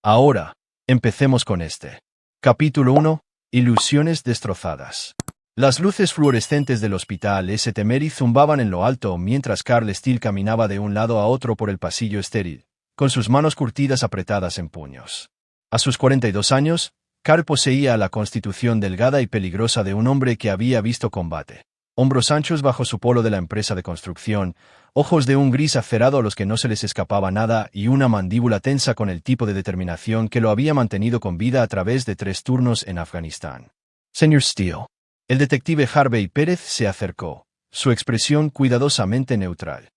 Ahora, empecemos con este. Capítulo 1. Ilusiones destrozadas. Las luces fluorescentes del hospital St. Mary zumbaban en lo alto mientras Carl Steele caminaba de un lado a otro por el pasillo estéril, con sus manos curtidas apretadas en puños. A sus 42 años, Carl poseía la constitución delgada y peligrosa de un hombre que había visto combate. Hombros anchos bajo su polo de la empresa de construcción, ojos de un gris acerado a los que no se les escapaba nada y una mandíbula tensa con el tipo de determinación que lo había mantenido con vida a través de 3 turnos en Afganistán. Señor Steele. El detective Harvey Pérez se acercó, su expresión cuidadosamente neutral.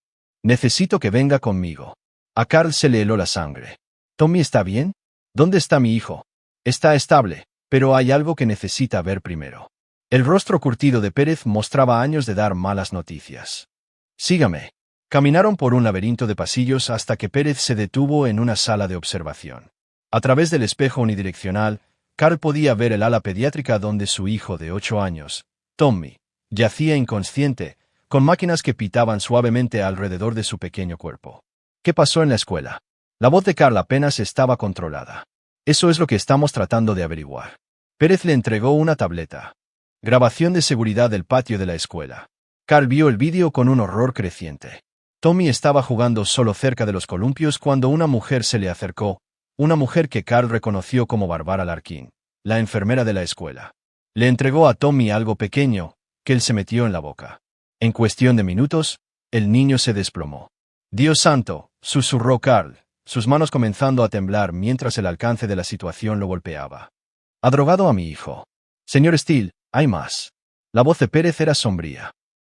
Necesito que venga conmigo. A Carl se le heló la sangre. ¿Tommy está bien? ¿Dónde está mi hijo? Está estable, pero hay algo que necesita ver primero. El rostro curtido de Pérez mostraba años de dar malas noticias. Sígame. Caminaron por un laberinto de pasillos hasta que Pérez se detuvo en una sala de observación. A través del espejo unidireccional, Carl podía ver el ala pediátrica donde su hijo de 8 años, Tommy, yacía inconsciente, con máquinas que pitaban suavemente alrededor de su pequeño cuerpo. ¿Qué pasó en la escuela? La voz de Carl apenas estaba controlada. Eso es lo que estamos tratando de averiguar. Pérez le entregó una tableta. Grabación de seguridad del patio de la escuela. Carl vio el vídeo con un horror creciente. Tommy estaba jugando solo cerca de los columpios cuando una mujer se le acercó, una mujer que Carl reconoció como Barbara Larkin, la enfermera de la escuela. Le entregó a Tommy algo pequeño, que él se metió en la boca. En cuestión de minutos, el niño se desplomó. «Dios santo», susurró Carl, sus manos comenzando a temblar mientras el alcance de la situación lo golpeaba. «Ha drogado a mi hijo. Señor Steele, hay más». La voz de Pérez era sombría.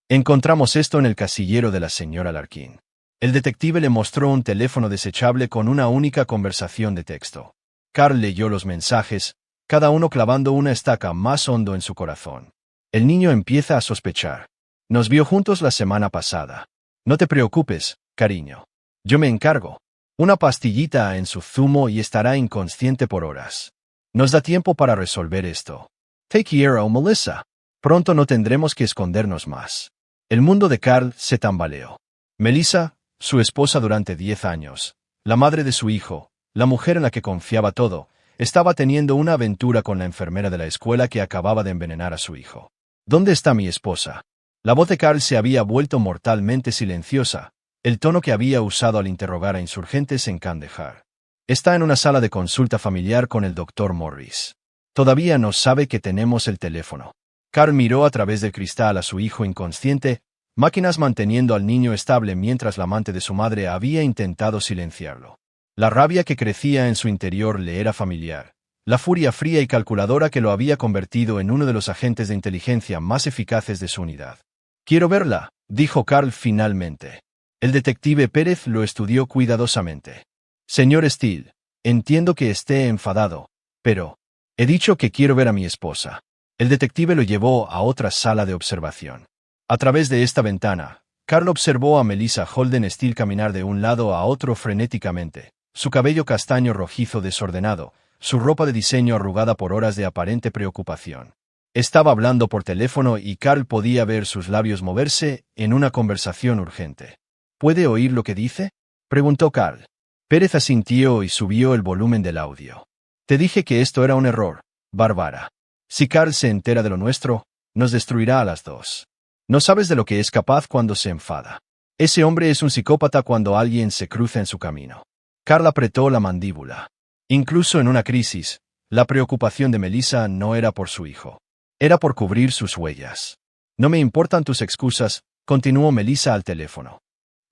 «Encontramos esto en el casillero de la señora Larkin». El detective le mostró un teléfono desechable con una única conversación de texto. Carl leyó los mensajes, cada uno clavando una estaca más hondo en su corazón. El niño empieza a sospechar. Nos vio juntos la semana pasada. No te preocupes, cariño. Yo me encargo. Una pastillita en su zumo y estará inconsciente por horas. Nos da tiempo para resolver esto. Take care, Melissa. Pronto no tendremos que escondernos más. El mundo de Carl se tambaleó. Melissa, su esposa durante 10 años, la madre de su hijo, la mujer en la que confiaba todo, estaba teniendo una aventura con la enfermera de la escuela que acababa de envenenar a su hijo. ¿Dónde está mi esposa? La voz de Carl se había vuelto mortalmente silenciosa, el tono que había usado al interrogar a insurgentes en Kandahar. Está en una sala de consulta familiar con el Dr. Morris. Todavía no sabe que tenemos el teléfono. Carl miró a través del cristal a su hijo inconsciente, máquinas manteniendo al niño estable mientras la amante de su madre había intentado silenciarlo. La rabia que crecía en su interior le era familiar, la furia fría y calculadora que lo había convertido en uno de los agentes de inteligencia más eficaces de su unidad. «Quiero verla», dijo Carl finalmente. El detective Pérez lo estudió cuidadosamente. «Señor Steele, entiendo que esté enfadado, pero he dicho que quiero ver a mi esposa». El detective lo llevó a otra sala de observación. A través de esta ventana, Carl observó a Melissa Holden Steele caminar de un lado a otro frenéticamente, su cabello castaño rojizo desordenado, su ropa de diseño arrugada por horas de aparente preocupación. Estaba hablando por teléfono y Carl podía ver sus labios moverse en una conversación urgente. ¿Puede oír lo que dice?, preguntó Carl. Pérez asintió y subió el volumen del audio. «Te dije que esto era un error, Bárbara. Si Carl se entera de lo nuestro, nos destruirá a las dos. No sabes de lo que es capaz cuando se enfada. Ese hombre es un psicópata cuando alguien se cruza en su camino». Carl apretó la mandíbula. Incluso en una crisis, la preocupación de Melissa no era por su hijo. Era por cubrir sus huellas. «No me importan tus excusas», continuó Melissa al teléfono.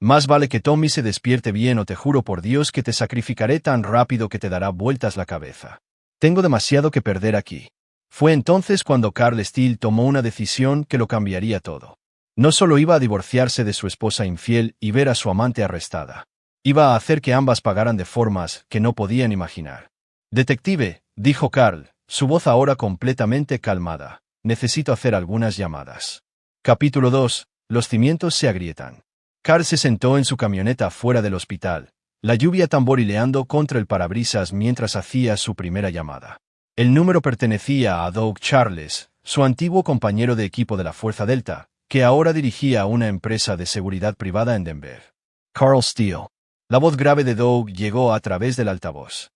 «Más vale que Tommy se despierte bien o te juro por Dios que te sacrificaré tan rápido que te dará vueltas la cabeza. Tengo demasiado que perder aquí». Fue entonces cuando Carl Steele tomó una decisión que lo cambiaría todo. No solo iba a divorciarse de su esposa infiel y ver a su amante arrestada. Iba a hacer que ambas pagaran de formas que no podían imaginar. «Detective», dijo Carl, su voz ahora completamente calmada, «necesito hacer algunas llamadas». Capítulo 2. Los cimientos se agrietan. Carl se sentó en su camioneta fuera del hospital, la lluvia tamborileando contra el parabrisas mientras hacía su primera llamada. El número pertenecía a Doug Charles, su antiguo compañero de equipo de la Fuerza Delta, que ahora dirigía una empresa de seguridad privada en Denver. «Carl Steele». La voz grave de Doug llegó a través del altavoz.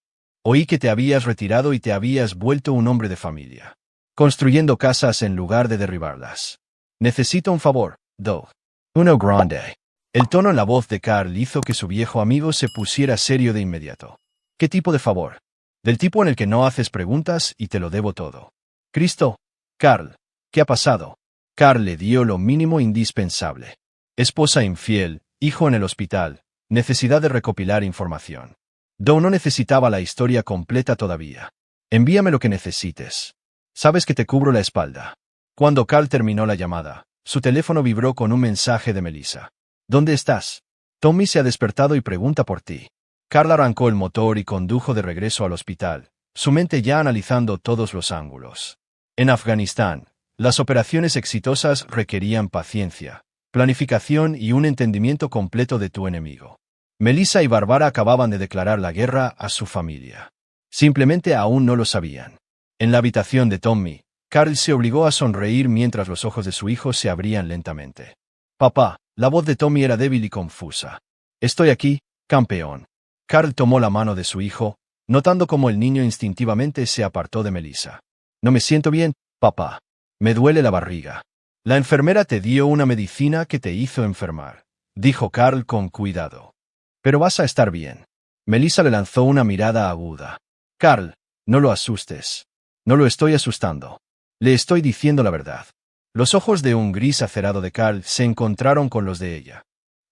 Oí que te habías retirado y te habías vuelto un hombre de familia, construyendo casas en lugar de derribarlas. Necesito un favor, Doug. Uno grande. El tono en la voz de Carl hizo que su viejo amigo se pusiera serio de inmediato. ¿Qué tipo de favor? Del tipo en el que no haces preguntas y te lo debo todo. Cristo. Carl. ¿Qué ha pasado? Carl le dio lo mínimo indispensable. Esposa infiel, hijo en el hospital, necesidad de recopilar información. Doug no necesitaba la historia completa todavía. Envíame lo que necesites. Sabes que te cubro la espalda. Cuando Carl terminó la llamada, su teléfono vibró con un mensaje de Melissa. ¿Dónde estás? Tommy se ha despertado y pregunta por ti. Carl arrancó el motor y condujo de regreso al hospital, su mente ya analizando todos los ángulos. En Afganistán, las operaciones exitosas requerían paciencia, planificación y un entendimiento completo de tu enemigo. Melissa y Barbara acababan de declarar la guerra a su familia. Simplemente aún no lo sabían. En la habitación de Tommy, Carl se obligó a sonreír mientras los ojos de su hijo se abrían lentamente. Papá, la voz de Tommy era débil y confusa. Estoy aquí, campeón. Carl tomó la mano de su hijo, notando cómo el niño instintivamente se apartó de Melissa. No me siento bien, papá. Me duele la barriga. La enfermera te dio una medicina que te hizo enfermar, dijo Carl con cuidado. Pero vas a estar bien. Melissa le lanzó una mirada aguda. Carl, no lo asustes. No lo estoy asustando. Le estoy diciendo la verdad. Los ojos de un gris acerado de Carl se encontraron con los de ella.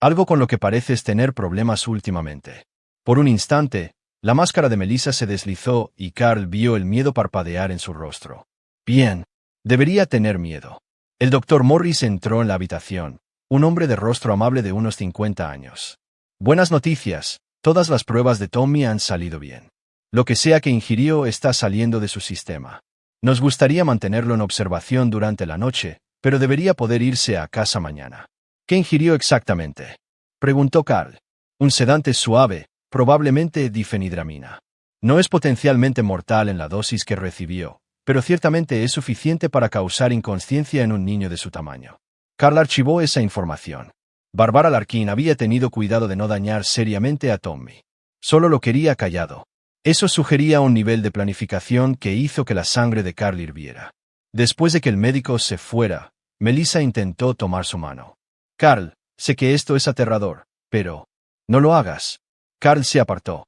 Algo con lo que pareces tener problemas últimamente. Por un instante, la máscara de Melissa se deslizó y Carl vio el miedo parpadear en su rostro. Bien. Debería tener miedo. El doctor Morris entró en la habitación, un hombre de rostro amable de unos 50 años. Buenas noticias, todas las pruebas de Tommy han salido bien. Lo que sea que ingirió está saliendo de su sistema. Nos gustaría mantenerlo en observación durante la noche, pero debería poder irse a casa mañana. ¿Qué ingirió exactamente? Preguntó Carl. Un sedante suave, probablemente difenidramina. No es potencialmente mortal en la dosis que recibió, pero ciertamente es suficiente para causar inconsciencia en un niño de su tamaño. Carl archivó esa información. Barbara Larkin había tenido cuidado de no dañar seriamente a Tommy. Solo lo quería callado. Eso sugería un nivel de planificación que hizo que la sangre de Carl hirviera. Después de que el médico se fuera, Melissa intentó tomar su mano. Carl, sé que esto es aterrador, pero... No lo hagas. Carl se apartó.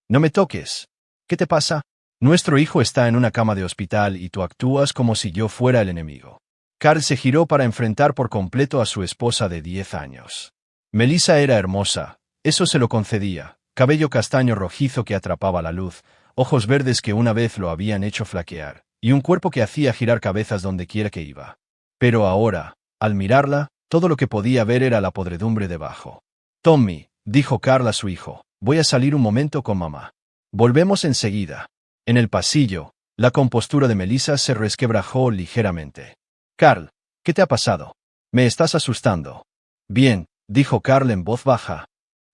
No me toques. ¿Qué te pasa? Nuestro hijo está en una cama de hospital y tú actúas como si yo fuera el enemigo. Carl se giró para enfrentar por completo a su esposa de 10 años. Melissa era hermosa, eso se lo concedía, cabello castaño rojizo que atrapaba la luz, ojos verdes que una vez lo habían hecho flaquear, y un cuerpo que hacía girar cabezas donde quiera que iba. Pero ahora, al mirarla, todo lo que podía ver era la podredumbre debajo. Tommy, dijo Carl a su hijo, voy a salir un momento con mamá. Volvemos enseguida. En el pasillo, la compostura de Melissa se resquebrajó ligeramente. Carl, ¿qué te ha pasado? Me estás asustando. Bien, dijo Carl en voz baja.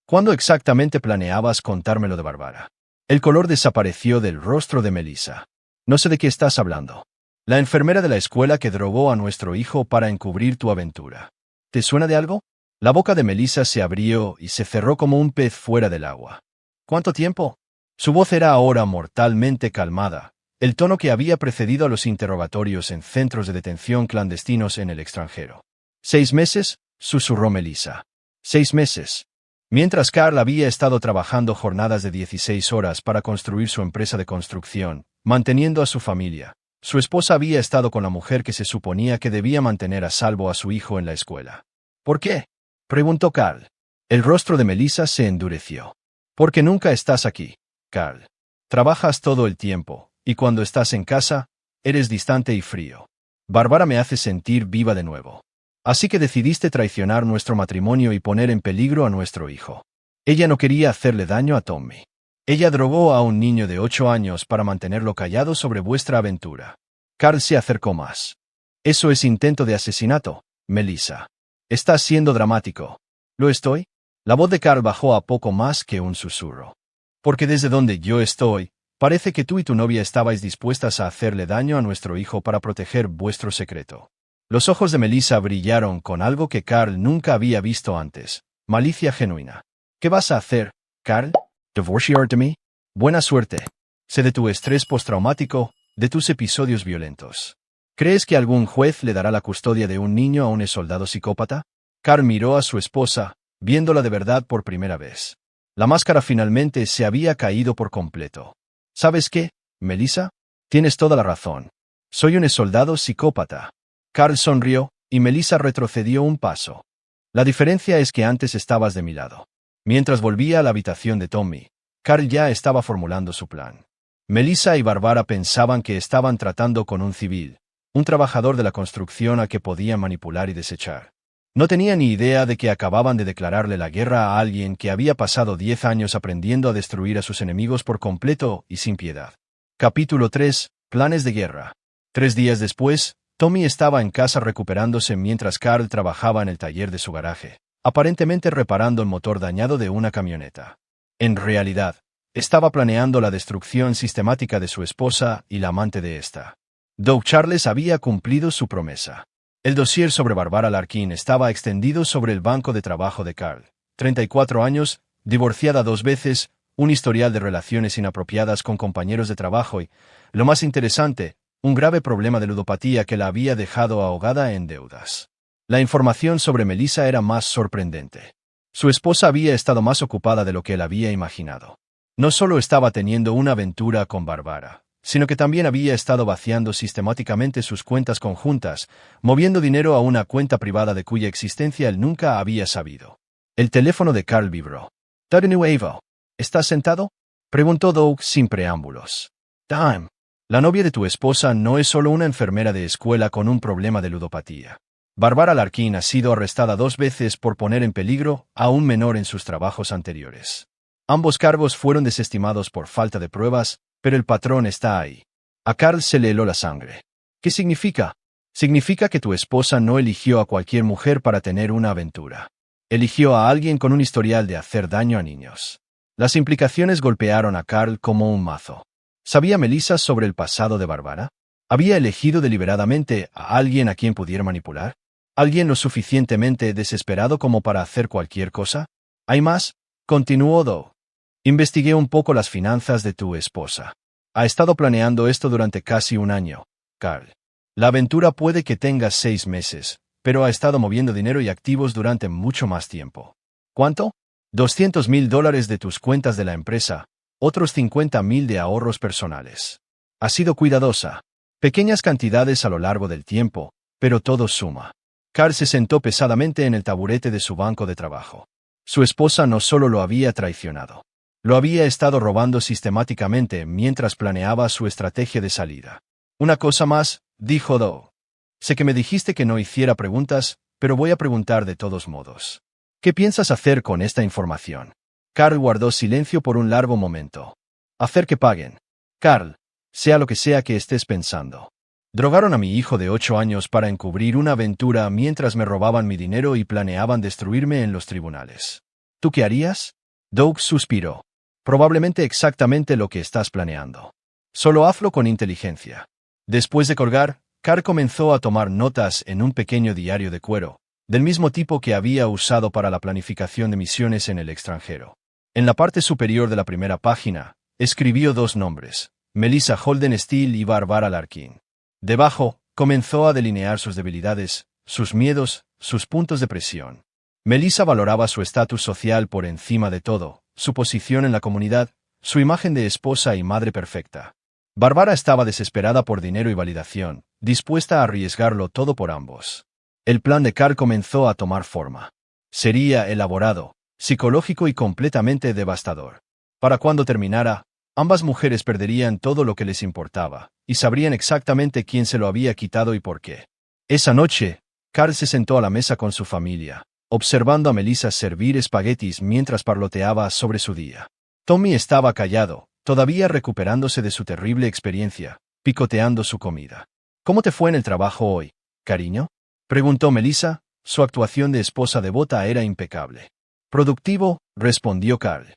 ¿Cuándo exactamente planeabas contármelo de Barbara? El color desapareció del rostro de Melissa. No sé de qué estás hablando. La enfermera de la escuela que drogó a nuestro hijo para encubrir tu aventura. ¿Te suena de algo? La boca de Melissa se abrió y se cerró como un pez fuera del agua. ¿Cuánto tiempo? Su voz era ahora mortalmente calmada, el tono que había precedido a los interrogatorios en centros de detención clandestinos en el extranjero. 6 meses, susurró Melissa. 6 meses. Mientras Carl había estado trabajando jornadas de 16 horas para construir su empresa de construcción, manteniendo a su familia, su esposa había estado con la mujer que se suponía que debía mantener a salvo a su hijo en la escuela. ¿Por qué? Preguntó Carl. El rostro de Melissa se endureció. Porque nunca estás aquí, Carl. Trabajas todo el tiempo, y cuando estás en casa, eres distante y frío. Barbara me hace sentir viva de nuevo. Así que decidiste traicionar nuestro matrimonio y poner en peligro a nuestro hijo. Ella no quería hacerle daño a Tommy. Ella drogó a un niño de 8 años para mantenerlo callado sobre vuestra aventura. Carl se acercó más. Eso es intento de asesinato, Melissa. Estás siendo dramático. ¿Lo estoy? La voz de Carl bajó a poco más que un susurro. Porque desde donde yo estoy, parece que tú y tu novia estabais dispuestas a hacerle daño a nuestro hijo para proteger vuestro secreto. Los ojos de Melissa brillaron con algo que Carl nunca había visto antes, malicia genuina. ¿Qué vas a hacer, Carl? ¿Divorciarte de mí? Buena suerte. Sé de tu estrés postraumático, de tus episodios violentos. ¿Crees que algún juez le dará la custodia de un niño a un exsoldado psicópata? Carl miró a su esposa, viéndola de verdad por primera vez. La máscara finalmente se había caído por completo. ¿Sabes qué, Melissa? Tienes toda la razón. Soy un exsoldado psicópata. Carl sonrió, y Melissa retrocedió un paso. La diferencia es que antes estabas de mi lado. Mientras volvía a la habitación de Tommy, Carl ya estaba formulando su plan. Melissa y Barbara pensaban que estaban tratando con un civil, un trabajador de la construcción a que podían manipular y desechar. No tenía ni idea de que acababan de declararle la guerra a alguien que había pasado 10 años aprendiendo a destruir a sus enemigos por completo y sin piedad. Capítulo 3. Planes de guerra. 3 días después, Tommy estaba en casa recuperándose mientras Carl trabajaba en el taller de su garaje, aparentemente reparando el motor dañado de una camioneta. En realidad, estaba planeando la destrucción sistemática de su esposa y la amante de esta. Doug Charles había cumplido su promesa. El dossier sobre Barbara Larkin estaba extendido sobre el banco de trabajo de Carl. 34 años, divorciada 2 veces, un historial de relaciones inapropiadas con compañeros de trabajo y, lo más interesante, un grave problema de ludopatía que la había dejado ahogada en deudas. La información sobre Melissa era más sorprendente. Su esposa había estado más ocupada de lo que él había imaginado. No solo estaba teniendo una aventura con Barbara, sino que también había estado vaciando sistemáticamente sus cuentas conjuntas, moviendo dinero a una cuenta privada de cuya existencia él nunca había sabido. El teléfono de Carl vibró. «¿De nuevo? ¿Estás sentado?», preguntó Doug sin preámbulos. «Time. La novia de tu esposa no es solo una enfermera de escuela con un problema de ludopatía. Barbara Larkin ha sido arrestada 2 veces por poner en peligro a un menor en sus trabajos anteriores. Ambos cargos fueron desestimados por falta de pruebas, pero el patrón está ahí». A Carl se le heló la sangre. «¿Qué significa?» «Significa que tu esposa no eligió a cualquier mujer para tener una aventura. Eligió a alguien con un historial de hacer daño a niños». Las implicaciones golpearon a Carl como un mazo. ¿Sabía Melissa sobre el pasado de Barbara? ¿Había elegido deliberadamente a alguien a quien pudiera manipular? ¿Alguien lo suficientemente desesperado como para hacer cualquier cosa? ¿Hay más?, continuó Doug. «Investigué un poco las finanzas de tu esposa. Ha estado planeando esto durante casi un año, Carl. La aventura puede que tenga 6 meses, pero ha estado moviendo dinero y activos durante mucho más tiempo». «¿Cuánto?». $200,000 de tus cuentas de la empresa, otros 50,000 de ahorros personales. Ha sido cuidadosa. Pequeñas cantidades a lo largo del tiempo, pero todo suma». Carl se sentó pesadamente en el taburete de su banco de trabajo. Su esposa no solo lo había traicionado. Lo había estado robando sistemáticamente mientras planeaba su estrategia de salida. «Una cosa más», dijo Doug. «Sé que me dijiste que no hiciera preguntas, pero voy a preguntar de todos modos. ¿Qué piensas hacer con esta información?». Carl guardó silencio por un largo momento. «Hacer que paguen. Carl, sea lo que sea que estés pensando. Drogaron a mi hijo de 8 años para encubrir una aventura mientras me robaban mi dinero y planeaban destruirme en los tribunales. ¿Tú qué harías?». Doug suspiró. «Probablemente exactamente lo que estás planeando. Solo hazlo con inteligencia». Después de colgar, Carl comenzó a tomar notas en un pequeño diario de cuero, del mismo tipo que había usado para la planificación de misiones en el extranjero. En la parte superior de la primera página, escribió 2 nombres, Melissa Holden Steele y Barbara Larkin. Debajo, comenzó a delinear sus debilidades, sus miedos, sus puntos de presión. Melissa valoraba su estatus social por encima de todo, su posición en la comunidad, su imagen de esposa y madre perfecta. Barbara estaba desesperada por dinero y validación, dispuesta a arriesgarlo todo por ambos. El plan de Carl comenzó a tomar forma. Sería elaborado, psicológico y completamente devastador. Para cuando terminara, ambas mujeres perderían todo lo que les importaba, y sabrían exactamente quién se lo había quitado y por qué. Esa noche, Carl se sentó a la mesa con su familia, observando a Melissa servir espaguetis mientras parloteaba sobre su día. Tommy estaba callado, todavía recuperándose de su terrible experiencia, picoteando su comida. «¿Cómo te fue en el trabajo hoy, cariño?», preguntó Melissa. Su actuación de esposa devota era impecable. «Productivo», respondió Carl.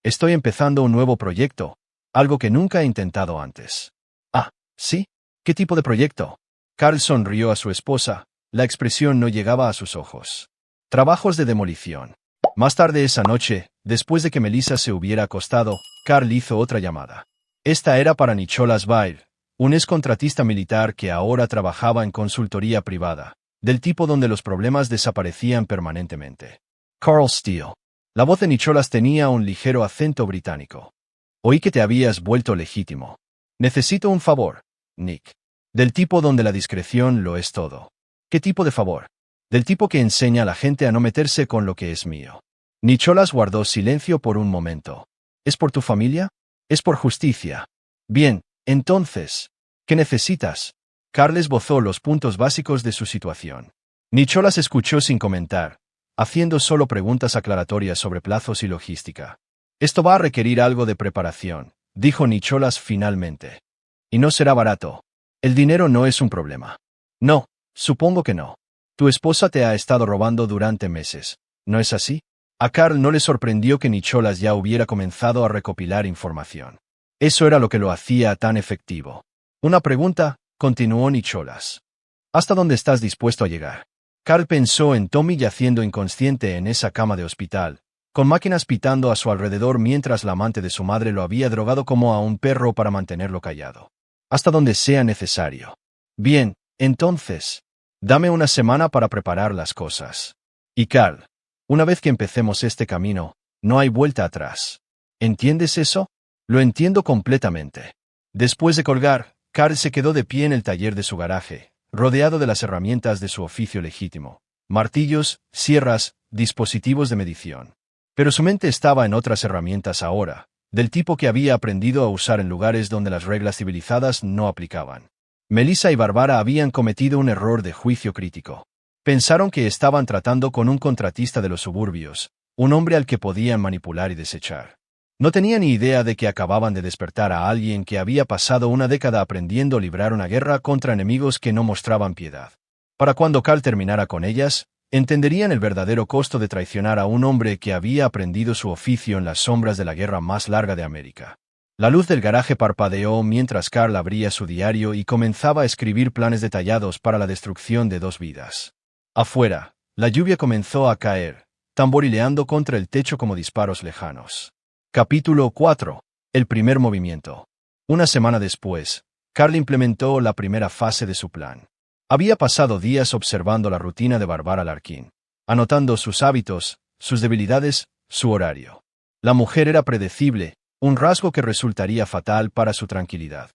«Estoy empezando un nuevo proyecto, algo que nunca he intentado antes». «Ah, ¿sí? ¿Qué tipo de proyecto?». Carl sonrió a su esposa, la expresión no llegaba a sus ojos. «Trabajos de demolición». Más tarde esa noche, después de que Melissa se hubiera acostado, Carl hizo otra llamada. Esta era para Nicholas Baird, un excontratista militar que ahora trabajaba en consultoría privada, del tipo donde los problemas desaparecían permanentemente. Carl Steele. La voz de Nicholas tenía un ligero acento británico. Oí que te habías vuelto legítimo. Necesito un favor, Nick. Del tipo donde la discreción lo es todo. ¿Qué tipo de favor? Del tipo que enseña a la gente a no meterse con lo que es mío. Nicholas guardó silencio por un momento. ¿Es por tu familia? Es por justicia. Bien, entonces, ¿qué necesitas? Carl esbozó los puntos básicos de su situación. Nicholas escuchó sin comentar, haciendo solo preguntas aclaratorias sobre plazos y logística. Esto va a requerir algo de preparación, dijo Nicholas finalmente. Y no será barato. El dinero no es un problema. No, supongo que no. Tu esposa te ha estado robando durante meses, ¿no es así? A Carl no le sorprendió que Nicholas ya hubiera comenzado a recopilar información. Eso era lo que lo hacía tan efectivo. Una pregunta, continuó Nicholas. ¿Hasta dónde estás dispuesto a llegar? Carl pensó en Tommy yaciendo inconsciente en esa cama de hospital, con máquinas pitando a su alrededor mientras la amante de su madre lo había drogado como a un perro para mantenerlo callado. Hasta donde sea necesario. Bien, entonces, dame una semana para preparar las cosas. Y Carl, una vez que empecemos este camino, no hay vuelta atrás. ¿Entiendes eso? Lo entiendo completamente. Después de colgar, Carl se quedó de pie en el taller de su garaje, rodeado de las herramientas de su oficio legítimo. Martillos, sierras, dispositivos de medición. Pero su mente estaba en otras herramientas ahora, del tipo que había aprendido a usar en lugares donde las reglas civilizadas no aplicaban. Melissa y Barbara habían cometido un error de juicio crítico. Pensaron que estaban tratando con un contratista de los suburbios, un hombre al que podían manipular y desechar. No tenían ni idea de que acababan de despertar a alguien que había pasado una década aprendiendo a librar una guerra contra enemigos que no mostraban piedad. Para cuando Carl terminara con ellas, entenderían el verdadero costo de traicionar a un hombre que había aprendido su oficio en las sombras de la guerra más larga de América. La luz del garaje parpadeó mientras Carl abría su diario y comenzaba a escribir planes detallados para la destrucción de 2 vidas. Afuera, la lluvia comenzó a caer, tamborileando contra el techo como disparos lejanos. Capítulo 4. El primer movimiento. Una semana después, Carl implementó la primera fase de su plan. Había pasado días observando la rutina de Barbara Larkin, anotando sus hábitos, sus debilidades, su horario. La mujer era predecible, un rasgo que resultaría fatal para su tranquilidad.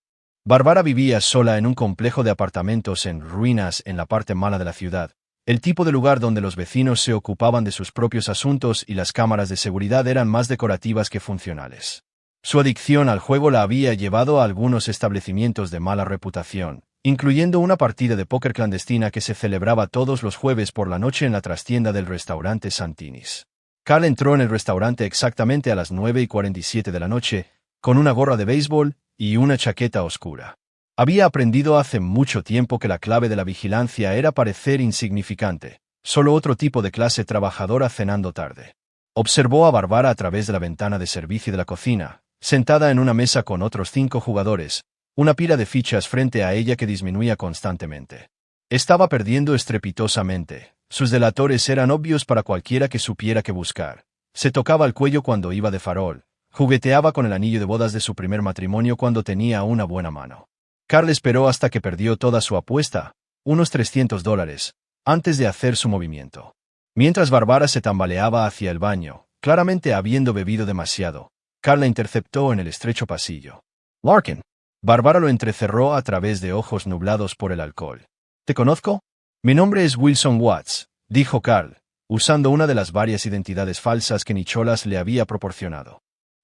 Barbara vivía sola en un complejo de apartamentos en ruinas en la parte mala de la ciudad, el tipo de lugar donde los vecinos se ocupaban de sus propios asuntos y las cámaras de seguridad eran más decorativas que funcionales. Su adicción al juego la había llevado a algunos establecimientos de mala reputación, incluyendo una partida de póker clandestina que se celebraba todos los jueves por la noche en la trastienda del restaurante Santini's. Carl entró en el restaurante exactamente a las 9:47 de la noche, con una gorra de béisbol y una chaqueta oscura. Había aprendido hace mucho tiempo que la clave de la vigilancia era parecer insignificante, solo otro tipo de clase trabajadora cenando tarde. Observó a Barbara a través de la ventana de servicio de la cocina, sentada en una mesa con otros 5 jugadores, una pila de fichas frente a ella que disminuía constantemente. Estaba perdiendo estrepitosamente, sus delatores eran obvios para cualquiera que supiera qué buscar. Se tocaba el cuello cuando iba de farol, jugueteaba con el anillo de bodas de su primer matrimonio cuando tenía una buena mano. Carl esperó hasta que perdió toda su apuesta, unos $300, antes de hacer su movimiento. Mientras Barbara se tambaleaba hacia el baño, claramente habiendo bebido demasiado, Carl la interceptó en el estrecho pasillo. «Larkin». Barbara lo entrecerró a través de ojos nublados por el alcohol. «¿Te conozco?» «Mi nombre es Wilson Watts», dijo Carl, usando una de las varias identidades falsas que Nicholas le había proporcionado.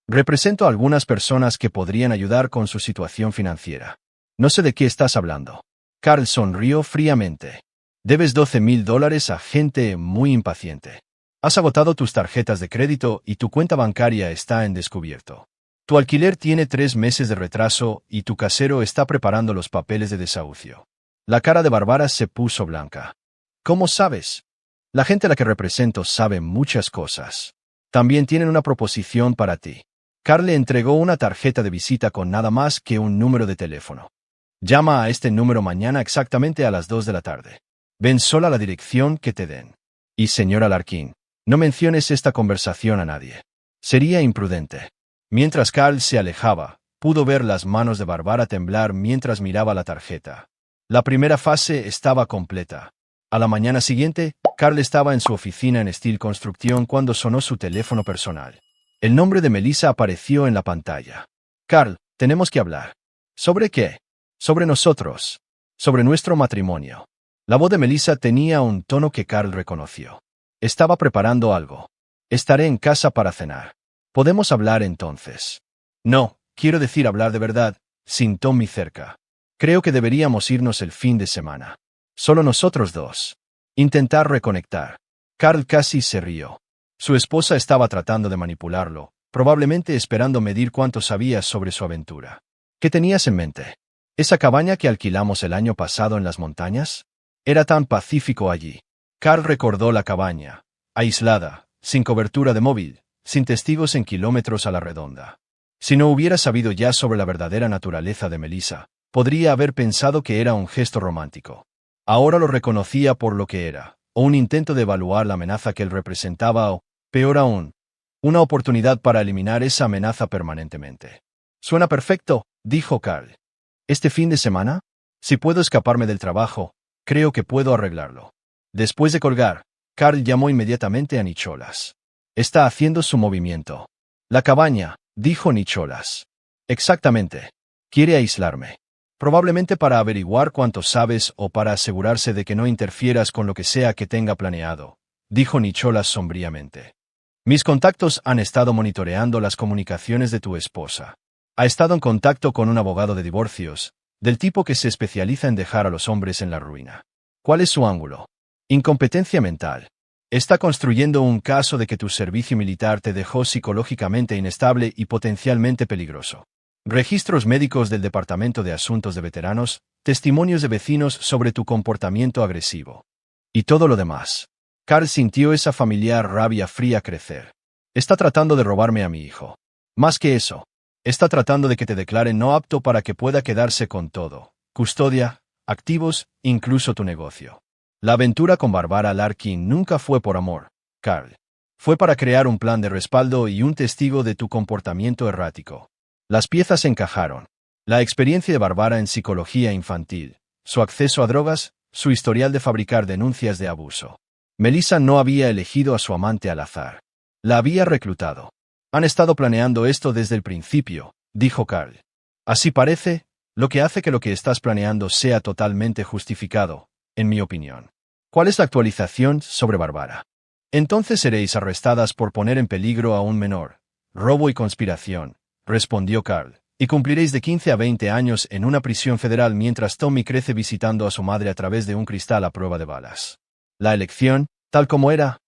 «Represento a algunas personas que podrían ayudar con su situación financiera». «No sé de qué estás hablando». Carl sonrió fríamente. «Debes $12,000 a gente muy impaciente. Has agotado tus tarjetas de crédito y tu cuenta bancaria está en descubierto. Tu alquiler tiene 3 meses de retraso y tu casero está preparando los papeles de desahucio». La cara de Barbara se puso blanca. «¿Cómo sabes?» «La gente a la que represento sabe muchas cosas. También tienen una proposición para ti». Carl le entregó una tarjeta de visita con nada más que un número de teléfono. «Llama a este número mañana exactamente a las 2 de la tarde. Ven sola a la dirección que te den. Y señora Larkin, no menciones esta conversación a nadie. Sería imprudente». Mientras Carl se alejaba, pudo ver las manos de Barbara temblar mientras miraba la tarjeta. La primera fase estaba completa. A la mañana siguiente, Carl estaba en su oficina en Steel Construction cuando sonó su teléfono personal. El nombre de Melissa apareció en la pantalla. Carl, tenemos que hablar. ¿Sobre qué? Sobre nosotros. Sobre nuestro matrimonio. La voz de Melissa tenía un tono que Carl reconoció. Estaba preparando algo. Estaré en casa para cenar. ¿Podemos hablar entonces? No, quiero decir hablar de verdad, sin Tommy cerca. Creo que deberíamos irnos el fin de semana. Solo nosotros dos. Intentar reconectar. Carl casi se rió. Su esposa estaba tratando de manipularlo, probablemente esperando medir cuánto sabía sobre su aventura. ¿Qué tenías en mente? ¿Esa cabaña que alquilamos el año pasado en las montañas? Era tan pacífico allí. Carl recordó la cabaña, aislada, sin cobertura de móvil, sin testigos en kilómetros a la redonda. Si no hubiera sabido ya sobre la verdadera naturaleza de Melissa, podría haber pensado que era un gesto romántico. Ahora lo reconocía por lo que era, o un intento de evaluar la amenaza que él representaba o, peor aún, una oportunidad para eliminar esa amenaza permanentemente. Suena perfecto, dijo Carl. ¿Este fin de semana? Si puedo escaparme del trabajo, creo que puedo arreglarlo. Después de colgar, Carl llamó inmediatamente a Nicholas. Está haciendo su movimiento. La cabaña, dijo Nicholas. Exactamente. Quiere aislarme. Probablemente para averiguar cuánto sabes o para asegurarse de que no interfieras con lo que sea que tenga planeado, dijo Nicholas sombríamente. Mis contactos han estado monitoreando las comunicaciones de tu esposa. Ha estado en contacto con un abogado de divorcios, del tipo que se especializa en dejar a los hombres en la ruina. ¿Cuál es su ángulo? Incompetencia mental. Está construyendo un caso de que tu servicio militar te dejó psicológicamente inestable y potencialmente peligroso. Registros médicos del Departamento de Asuntos de Veteranos, testimonios de vecinos sobre tu comportamiento agresivo. Y todo lo demás. Carl sintió esa familiar rabia fría crecer. Está tratando de robarme a mi hijo. Más que eso, está tratando de que te declaren no apto para que pueda quedarse con todo. Custodia, activos, incluso tu negocio. La aventura con Barbara Larkin nunca fue por amor, Carl. Fue para crear un plan de respaldo y un testigo de tu comportamiento errático. Las piezas encajaron. La experiencia de Barbara en psicología infantil, su acceso a drogas, su historial de fabricar denuncias de abuso. Melissa no había elegido a su amante al azar. La había reclutado. Han estado planeando esto desde el principio, dijo Carl. Así parece, lo que hace que lo que estás planeando sea totalmente justificado, en mi opinión. ¿Cuál es la actualización sobre Barbara? Entonces seréis arrestadas por poner en peligro a un menor, robo y conspiración, respondió Carl, y cumpliréis de 15 a 20 años en una prisión federal mientras Tommy crece visitando a su madre a través de un cristal a prueba de balas. La elección, tal como era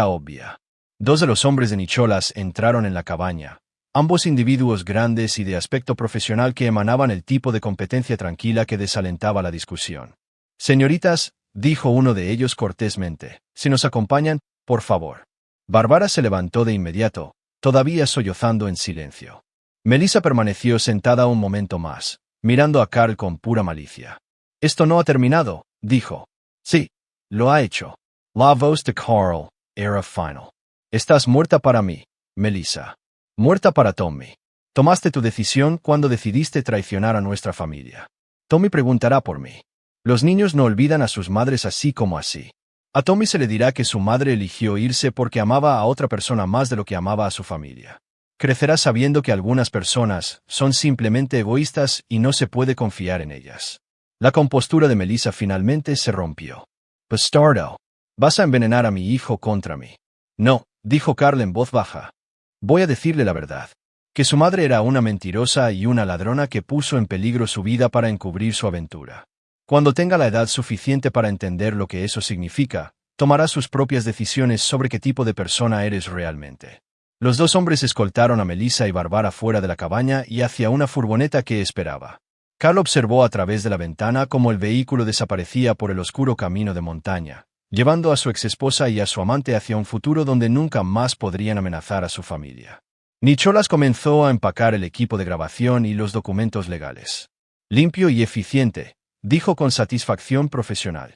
obvia. Dos de los hombres de Nicholas entraron en la cabaña, ambos individuos grandes y de aspecto profesional que emanaban el tipo de competencia tranquila que desalentaba la discusión. Señoritas, dijo uno de ellos cortésmente, si nos acompañan, por favor. Barbara se levantó de inmediato, todavía sollozando en silencio. Melissa permaneció sentada un momento más, mirando a Carl con pura malicia. Esto no ha terminado, dijo. Sí, lo ha hecho. La voz de Carl era final. Estás muerta para mí, Melissa. Muerta para Tommy. Tomaste tu decisión cuando decidiste traicionar a nuestra familia. Tommy preguntará por mí. Los niños no olvidan a sus madres así como así. A Tommy se le dirá que su madre eligió irse porque amaba a otra persona más de lo que amaba a su familia. Crecerá sabiendo que algunas personas son simplemente egoístas y no se puede confiar en ellas. La compostura de Melissa finalmente se rompió. Bastardo. Vas a envenenar a mi hijo contra mí. No, dijo Carl en voz baja. Voy a decirle la verdad. Que su madre era una mentirosa y una ladrona que puso en peligro su vida para encubrir su aventura. Cuando tenga la edad suficiente para entender lo que eso significa, tomará sus propias decisiones sobre qué tipo de persona eres realmente. Los dos hombres escoltaron a Melissa y Barbara fuera de la cabaña y hacia una furgoneta que esperaba. Carl observó a través de la ventana cómo el vehículo desaparecía por el oscuro camino de montaña, llevando a su exesposa y a su amante hacia un futuro donde nunca más podrían amenazar a su familia. Nicholas comenzó a empacar el equipo de grabación y los documentos legales. Limpio y eficiente, dijo con satisfacción profesional.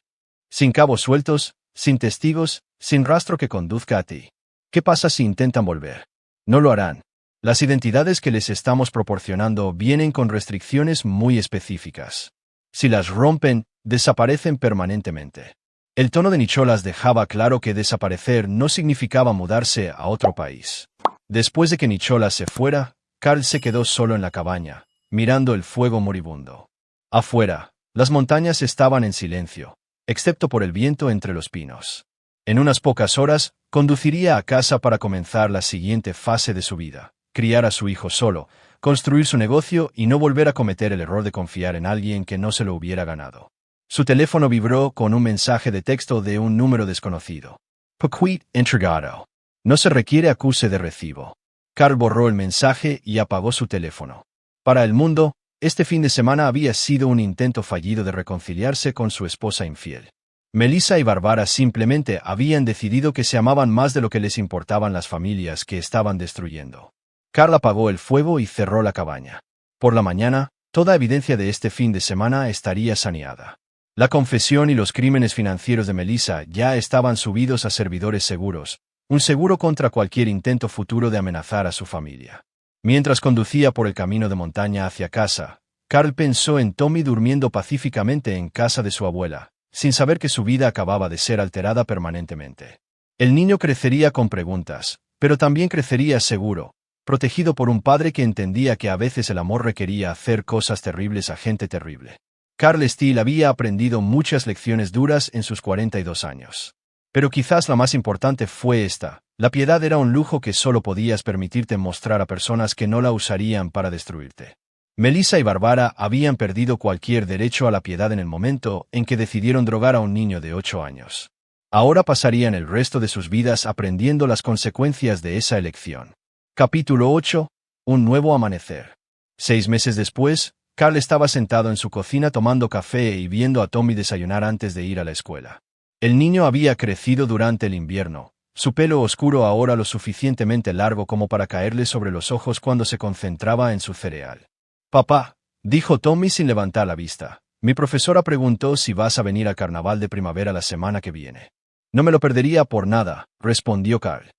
Sin cabos sueltos, sin testigos, sin rastro que conduzca a ti. ¿Qué pasa si intentan volver? No lo harán. Las identidades que les estamos proporcionando vienen con restricciones muy específicas. Si las rompen, desaparecen permanentemente. El tono de Nicholas dejaba claro que desaparecer no significaba mudarse a otro país. Después de que Nicholas se fuera, Carl se quedó solo en la cabaña, mirando el fuego moribundo. Afuera, las montañas estaban en silencio, excepto por el viento entre los pinos. En unas pocas horas, conduciría a casa para comenzar la siguiente fase de su vida: criar a su hijo solo, construir su negocio y no volver a cometer el error de confiar en alguien que no se lo hubiera ganado. Su teléfono vibró con un mensaje de texto de un número desconocido. Paquet entregado. No se requiere acuse de recibo. Carl borró el mensaje y apagó su teléfono. Para el mundo, este fin de semana había sido un intento fallido de reconciliarse con su esposa infiel. Melissa y Barbara simplemente habían decidido que se amaban más de lo que les importaban las familias que estaban destruyendo. Carl apagó el fuego y cerró la cabaña. Por la mañana, toda evidencia de este fin de semana estaría saneada. La confesión y los crímenes financieros de Melissa ya estaban subidos a servidores seguros, un seguro contra cualquier intento futuro de amenazar a su familia. Mientras conducía por el camino de montaña hacia casa, Carl pensó en Tommy durmiendo pacíficamente en casa de su abuela, sin saber que su vida acababa de ser alterada permanentemente. El niño crecería con preguntas, pero también crecería seguro, protegido por un padre que entendía que a veces el amor requería hacer cosas terribles a gente terrible. Carl Steele había aprendido muchas lecciones duras en sus 42 años. Pero quizás la más importante fue esta: la piedad era un lujo que solo podías permitirte mostrar a personas que no la usarían para destruirte. Melissa y Barbara habían perdido cualquier derecho a la piedad en el momento en que decidieron drogar a un niño de 8 años. Ahora pasarían el resto de sus vidas aprendiendo las consecuencias de esa elección. Capítulo 8. Un nuevo amanecer. 6 meses después, Carl estaba sentado en su cocina tomando café y viendo a Tommy desayunar antes de ir a la escuela. El niño había crecido durante el invierno, su pelo oscuro ahora lo suficientemente largo como para caerle sobre los ojos cuando se concentraba en su cereal. «Papá», dijo Tommy sin levantar la vista, «mi profesora preguntó si vas a venir al carnaval de primavera la semana que viene». «No me lo perdería por nada», respondió Carl.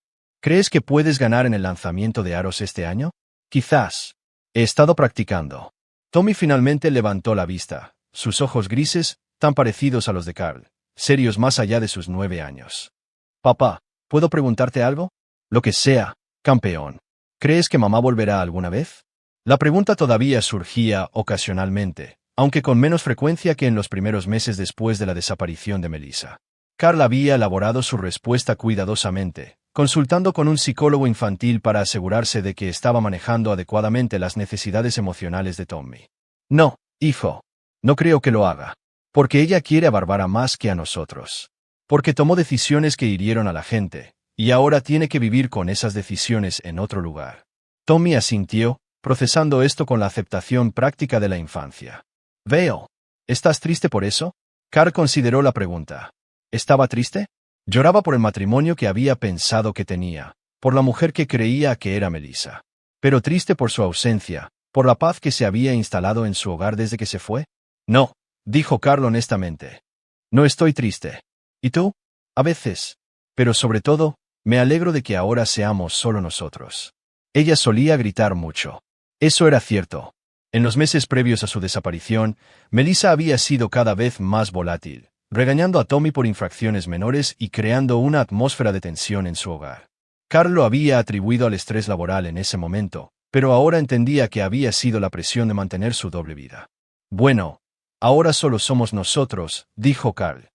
«¿Crees que puedes ganar en el lanzamiento de aros este año?» «Quizás. He estado practicando». Tommy finalmente levantó la vista, sus ojos grises, tan parecidos a los de Carl, serios más allá de sus 9 años. «Papá, ¿puedo preguntarte algo?» «Lo que sea, campeón. ¿Crees que mamá volverá alguna vez?» La pregunta todavía surgía ocasionalmente, aunque con menos frecuencia que en los primeros meses después de la desaparición de Melissa. Carl había elaborado su respuesta cuidadosamente, consultando con un psicólogo infantil para asegurarse de que estaba manejando adecuadamente las necesidades emocionales de Tommy. «No, hijo. No creo que lo haga. Porque ella quiere a Barbara más que a nosotros. Porque tomó decisiones que hirieron a la gente, y ahora tiene que vivir con esas decisiones en otro lugar». Tommy asintió, procesando esto con la aceptación práctica de la infancia. «Veo. ¿Estás triste por eso?» Carl consideró la pregunta. ¿Estaba triste? Lloraba por el matrimonio que había pensado que tenía, por la mujer que creía que era Melissa. Pero triste por su ausencia, por la paz que se había instalado en su hogar desde que se fue. «No», dijo Carl honestamente. «No estoy triste. ¿Y tú?» «A veces. Pero sobre todo, me alegro de que ahora seamos solo nosotros». Ella solía gritar mucho. Eso era cierto. En los meses previos a su desaparición, Melissa había sido cada vez más volátil, regañando a Tommy por infracciones menores y creando una atmósfera de tensión en su hogar. Carl lo había atribuido al estrés laboral en ese momento, pero ahora entendía que había sido la presión de mantener su doble vida. «Bueno, ahora solo somos nosotros», dijo Carl.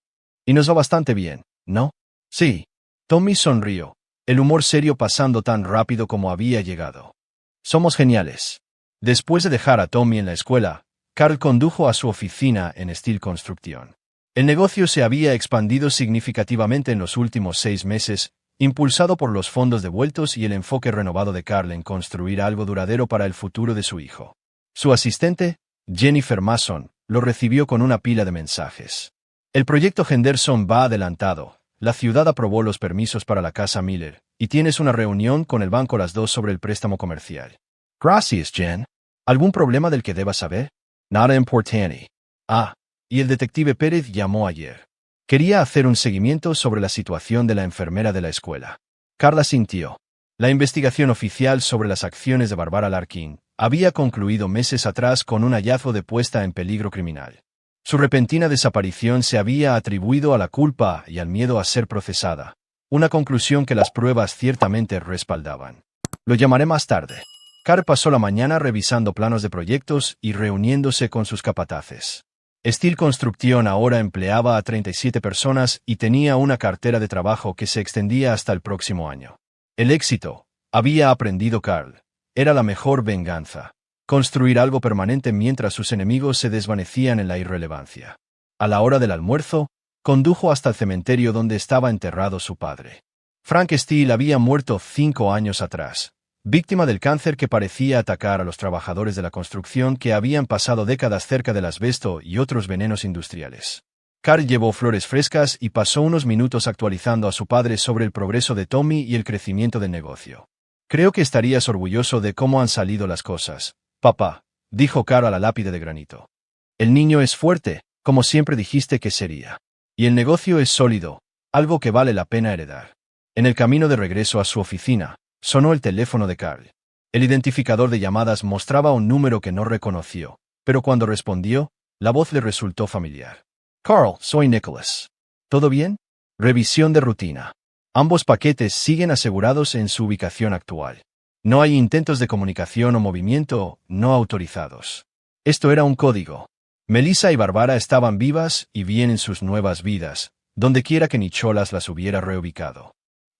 «Y nos va bastante bien, ¿no?» «Sí». Tommy sonrió, el humor serio pasando tan rápido como había llegado. «Somos geniales». Después de dejar a Tommy en la escuela, Carl condujo a su oficina en Steel Construction. El negocio se había expandido significativamente en los últimos 6 meses, impulsado por los fondos devueltos y el enfoque renovado de Carl en construir algo duradero para el futuro de su hijo. Su asistente, Jennifer Mason, lo recibió con una pila de mensajes. «El proyecto Henderson va adelantado. La ciudad aprobó los permisos para la casa Miller, y tienes una reunión con el banco a las 2 sobre el préstamo comercial». «Gracias, Jen. ¿Algún problema del que debas saber?» «Nada importante». «Ah, y el detective Pérez llamó ayer. Quería hacer un seguimiento sobre la situación de la enfermera de la escuela». Carla sintió. La investigación oficial sobre las acciones de Barbara Larkin había concluido meses atrás con un hallazgo de puesta en peligro criminal. Su repentina desaparición se había atribuido a la culpa y al miedo a ser procesada, una conclusión que las pruebas ciertamente respaldaban. Lo llamaré más tarde. Carl pasó la mañana revisando planos de proyectos y reuniéndose con sus capataces. Steel Construction ahora empleaba a 37 personas y tenía una cartera de trabajo que se extendía hasta el próximo año. El éxito, había aprendido Carl, era la mejor venganza. Construir algo permanente mientras sus enemigos se desvanecían en la irrelevancia. A la hora del almuerzo, condujo hasta el cementerio donde estaba enterrado su padre. Frank Steel había muerto 5 años atrás, víctima del cáncer que parecía atacar a los trabajadores de la construcción que habían pasado décadas cerca del asbesto y otros venenos industriales. Carl llevó flores frescas y pasó unos minutos actualizando a su padre sobre el progreso de Tommy y el crecimiento del negocio. Creo que estarías orgulloso de cómo han salido las cosas, papá, dijo Carl a la lápide de granito. El niño es fuerte, como siempre dijiste que sería. Y el negocio es sólido, algo que vale la pena heredar. En el camino de regreso a su oficina, sonó el teléfono de Carl. El identificador de llamadas mostraba un número que no reconoció, pero cuando respondió, la voz le resultó familiar. Carl, soy Nicholas. ¿Todo bien? Revisión de rutina. Ambos paquetes siguen asegurados en su ubicación actual. No hay intentos de comunicación o movimiento no autorizados. Esto era un código. Melissa y Barbara estaban vivas y bien en sus nuevas vidas, dondequiera que Nicholas las hubiera reubicado.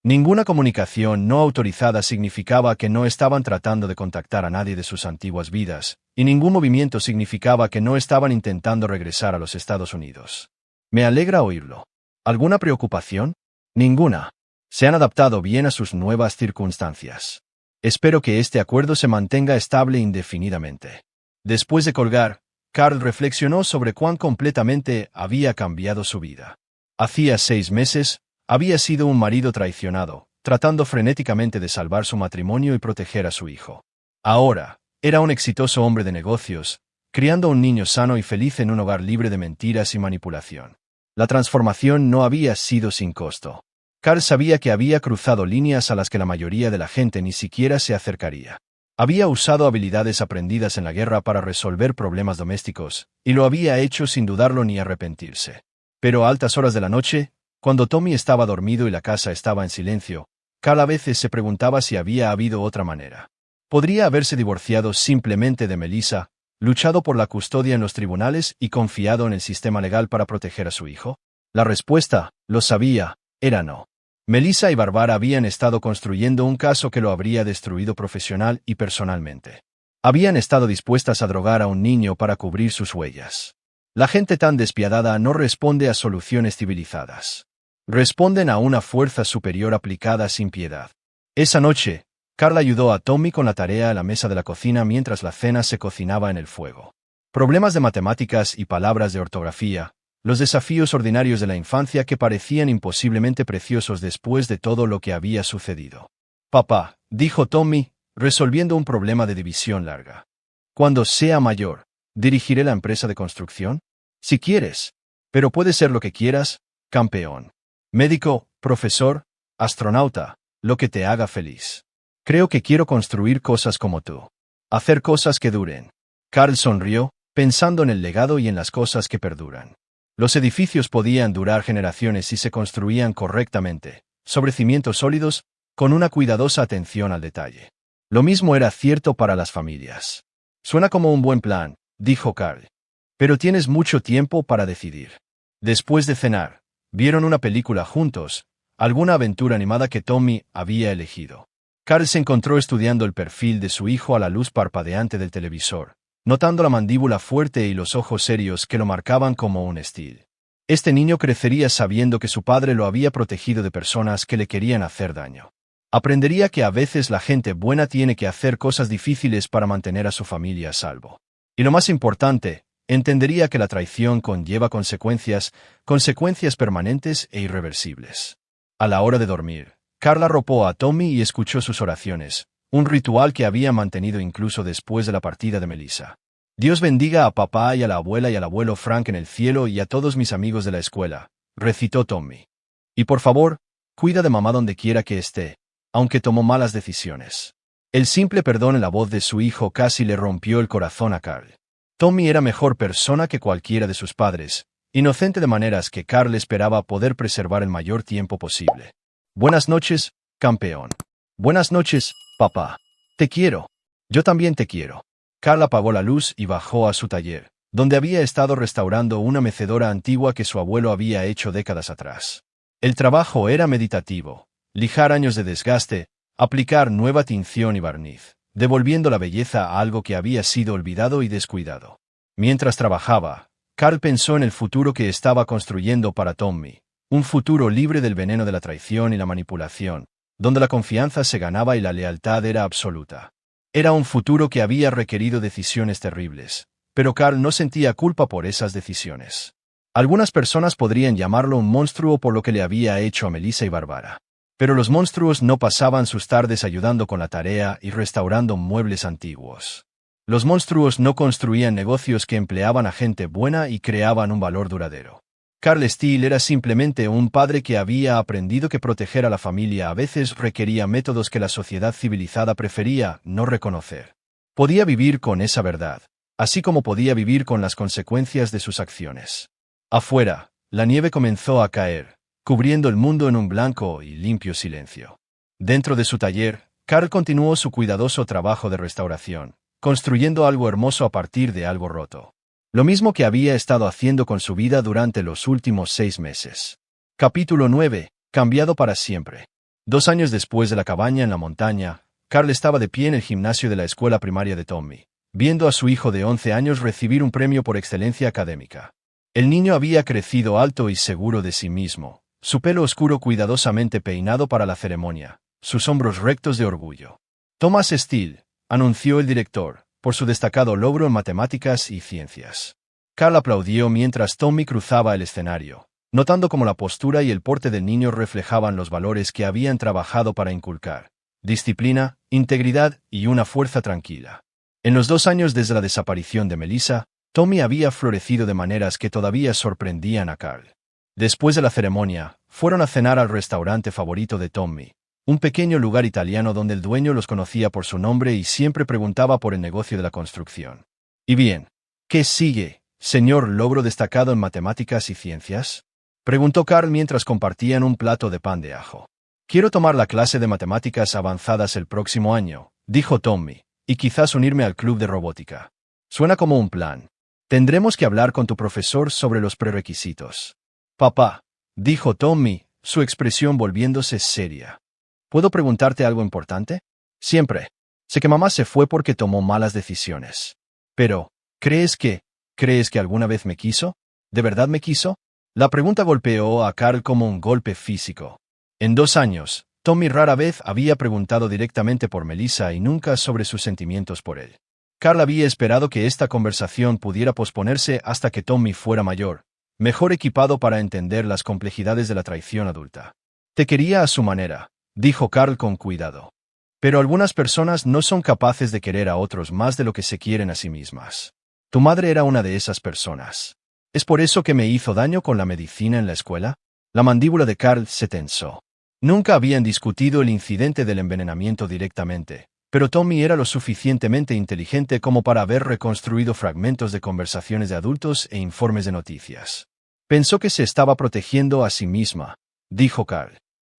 Ninguna comunicación no autorizada significaba que no estaban tratando de contactar a nadie de sus antiguas vidas, y ningún movimiento significaba que no estaban intentando regresar a los Estados Unidos. Me alegra oírlo. ¿Alguna preocupación? Ninguna. Se han adaptado bien a sus nuevas circunstancias. Espero que este acuerdo se mantenga estable indefinidamente. Después de colgar, Carl reflexionó sobre cuán completamente había cambiado su vida. Hacía 6 meses, había sido un marido traicionado, tratando frenéticamente de salvar su matrimonio y proteger a su hijo. Ahora, era un exitoso hombre de negocios, criando un niño sano y feliz en un hogar libre de mentiras y manipulación. La transformación no había sido sin costo. Carl sabía que había cruzado líneas a las que la mayoría de la gente ni siquiera se acercaría. Había usado habilidades aprendidas en la guerra para resolver problemas domésticos, y lo había hecho sin dudarlo ni arrepentirse. Pero a altas horas de la noche, cuando Tommy estaba dormido y la casa estaba en silencio, Carl a veces se preguntaba si había habido otra manera. ¿Podría haberse divorciado simplemente de Melissa, luchado por la custodia en los tribunales y confiado en el sistema legal para proteger a su hijo? La respuesta, lo sabía, era no. Melissa y Barbara habían estado construyendo un caso que lo habría destruido profesional y personalmente. Habían estado dispuestas a drogar a un niño para cubrir sus huellas. La gente tan despiadada no responde a soluciones civilizadas. Responden a una fuerza superior aplicada sin piedad. Esa noche, Carl ayudó a Tommy con la tarea a la mesa de la cocina mientras la cena se cocinaba en el fuego. Problemas de matemáticas y palabras de ortografía, los desafíos ordinarios de la infancia que parecían imposiblemente preciosos después de todo lo que había sucedido. Papá, dijo Tommy, resolviendo un problema de división larga. Cuando sea mayor, ¿dirigiré la empresa de construcción? Si quieres. Pero puede ser lo que quieras, campeón. Médico, profesor, astronauta, lo que te haga feliz. Creo que quiero construir cosas como tú. Hacer cosas que duren. Carl sonrió, pensando en el legado y en las cosas que perduran. Los edificios podían durar generaciones si se construían correctamente, sobre cimientos sólidos, con una cuidadosa atención al detalle. Lo mismo era cierto para las familias. Suena como un buen plan, dijo Carl. Pero tienes mucho tiempo para decidir. Después de cenar, vieron una película juntos, alguna aventura animada que Tommy había elegido. Carl se encontró estudiando el perfil de su hijo a la luz parpadeante del televisor, notando la mandíbula fuerte y los ojos serios que lo marcaban como un Steel. Este niño crecería sabiendo que su padre lo había protegido de personas que le querían hacer daño. Aprendería que a veces la gente buena tiene que hacer cosas difíciles para mantener a su familia a salvo. Y lo más importante, entendería que la traición conlleva consecuencias permanentes e irreversibles. A la hora de dormir, Carl arropó a Tommy y escuchó sus oraciones, un ritual que había mantenido incluso después de la partida de Melissa. Dios bendiga a papá y a la abuela y al abuelo Frank en el cielo y a todos mis amigos de la escuela, recitó Tommy. Y por favor, cuida de mamá donde quiera que esté. aunque tomó malas decisiones. El simple perdón en la voz de su hijo casi le rompió el corazón a Carl. Tommy era mejor persona que cualquiera de sus padres, inocente de maneras que Carl esperaba poder preservar el mayor tiempo posible. Buenas noches, campeón. Buenas noches, papá. Te quiero. Yo también te quiero. Carl apagó la luz y bajó a su taller, donde había estado restaurando una mecedora antigua que su abuelo había hecho décadas atrás. El trabajo era meditativo, lijar años de desgaste, aplicar nueva tinción y barniz, devolviendo la belleza a algo que había sido olvidado y descuidado. Mientras trabajaba, Carl pensó en el futuro que estaba construyendo para Tommy, un futuro libre del veneno de la traición y la manipulación, donde la confianza se ganaba y la lealtad era absoluta. Era un futuro que había requerido decisiones terribles, pero Carl no sentía culpa por esas decisiones. Algunas personas podrían llamarlo un monstruo por lo que le había hecho a Melissa y Bárbara. Pero los monstruos no pasaban sus tardes ayudando con la tarea y restaurando muebles antiguos. Los monstruos no construían negocios que empleaban a gente buena y creaban un valor duradero. Carl Steele era simplemente un padre que había aprendido que proteger a la familia a veces requería métodos que la sociedad civilizada prefería no reconocer. Podía vivir con esa verdad, así como podía vivir con las consecuencias de sus acciones. Afuera, la nieve comenzó a caer, cubriendo el mundo en un blanco y limpio silencio. Dentro de su taller, Carl continuó su cuidadoso trabajo de restauración, construyendo algo hermoso a partir de algo roto. Lo mismo que había estado haciendo con su vida durante los últimos 6 meses. Capítulo 9. Cambiado para siempre. 2 años después de la cabaña en la montaña, Carl estaba de pie en el gimnasio de la escuela primaria de Tommy, viendo a su hijo de 11 años recibir un premio por excelencia académica. El niño había crecido alto y seguro de sí mismo, su pelo oscuro cuidadosamente peinado para la ceremonia, sus hombros rectos de orgullo. Thomas Steele, anunció el director, por su destacado logro en matemáticas y ciencias. Carl aplaudió mientras Tommy cruzaba el escenario, notando cómo la postura y el porte del niño reflejaban los valores que habían trabajado para inculcar: disciplina, integridad y una fuerza tranquila. En los 2 años desde la desaparición de Melissa, Tommy había florecido de maneras que todavía sorprendían a Carl. Después de la ceremonia, fueron a cenar al restaurante favorito de Tommy, un pequeño lugar italiano donde el dueño los conocía por su nombre y siempre preguntaba por el negocio de la construcción. ¿Y bien, qué sigue, señor logro destacado en matemáticas y ciencias?, preguntó Carl mientras compartían un plato de pan de ajo. Quiero tomar la clase de matemáticas avanzadas el próximo año, dijo Tommy, y quizás unirme al club de robótica. Suena como un plan. Tendremos que hablar con tu profesor sobre los prerequisitos. Papá, dijo Tommy, su expresión volviéndose seria. ¿Puedo preguntarte algo importante? Siempre. Sé que mamá se fue porque tomó malas decisiones. Pero, ¿crees que alguna vez me quiso? ¿De verdad me quiso? La pregunta golpeó a Carl como un golpe físico. En 2 años, Tommy rara vez había preguntado directamente por Melissa y nunca sobre sus sentimientos por él. Carl había esperado que esta conversación pudiera posponerse hasta que Tommy fuera mayor, mejor equipado para entender las complejidades de la traición adulta. Te quería a su manera, dijo Carl con cuidado. Pero algunas personas no son capaces de querer a otros más de lo que se quieren a sí mismas. Tu madre era una de esas personas. ¿Es por eso que me hizo daño con la medicina en la escuela? La mandíbula de Carl se tensó. Nunca habían discutido el incidente del envenenamiento directamente, pero Tommy era lo suficientemente inteligente como para haber reconstruido fragmentos de conversaciones de adultos e informes de noticias. Pensó que se estaba protegiendo a sí misma, dijo Carl.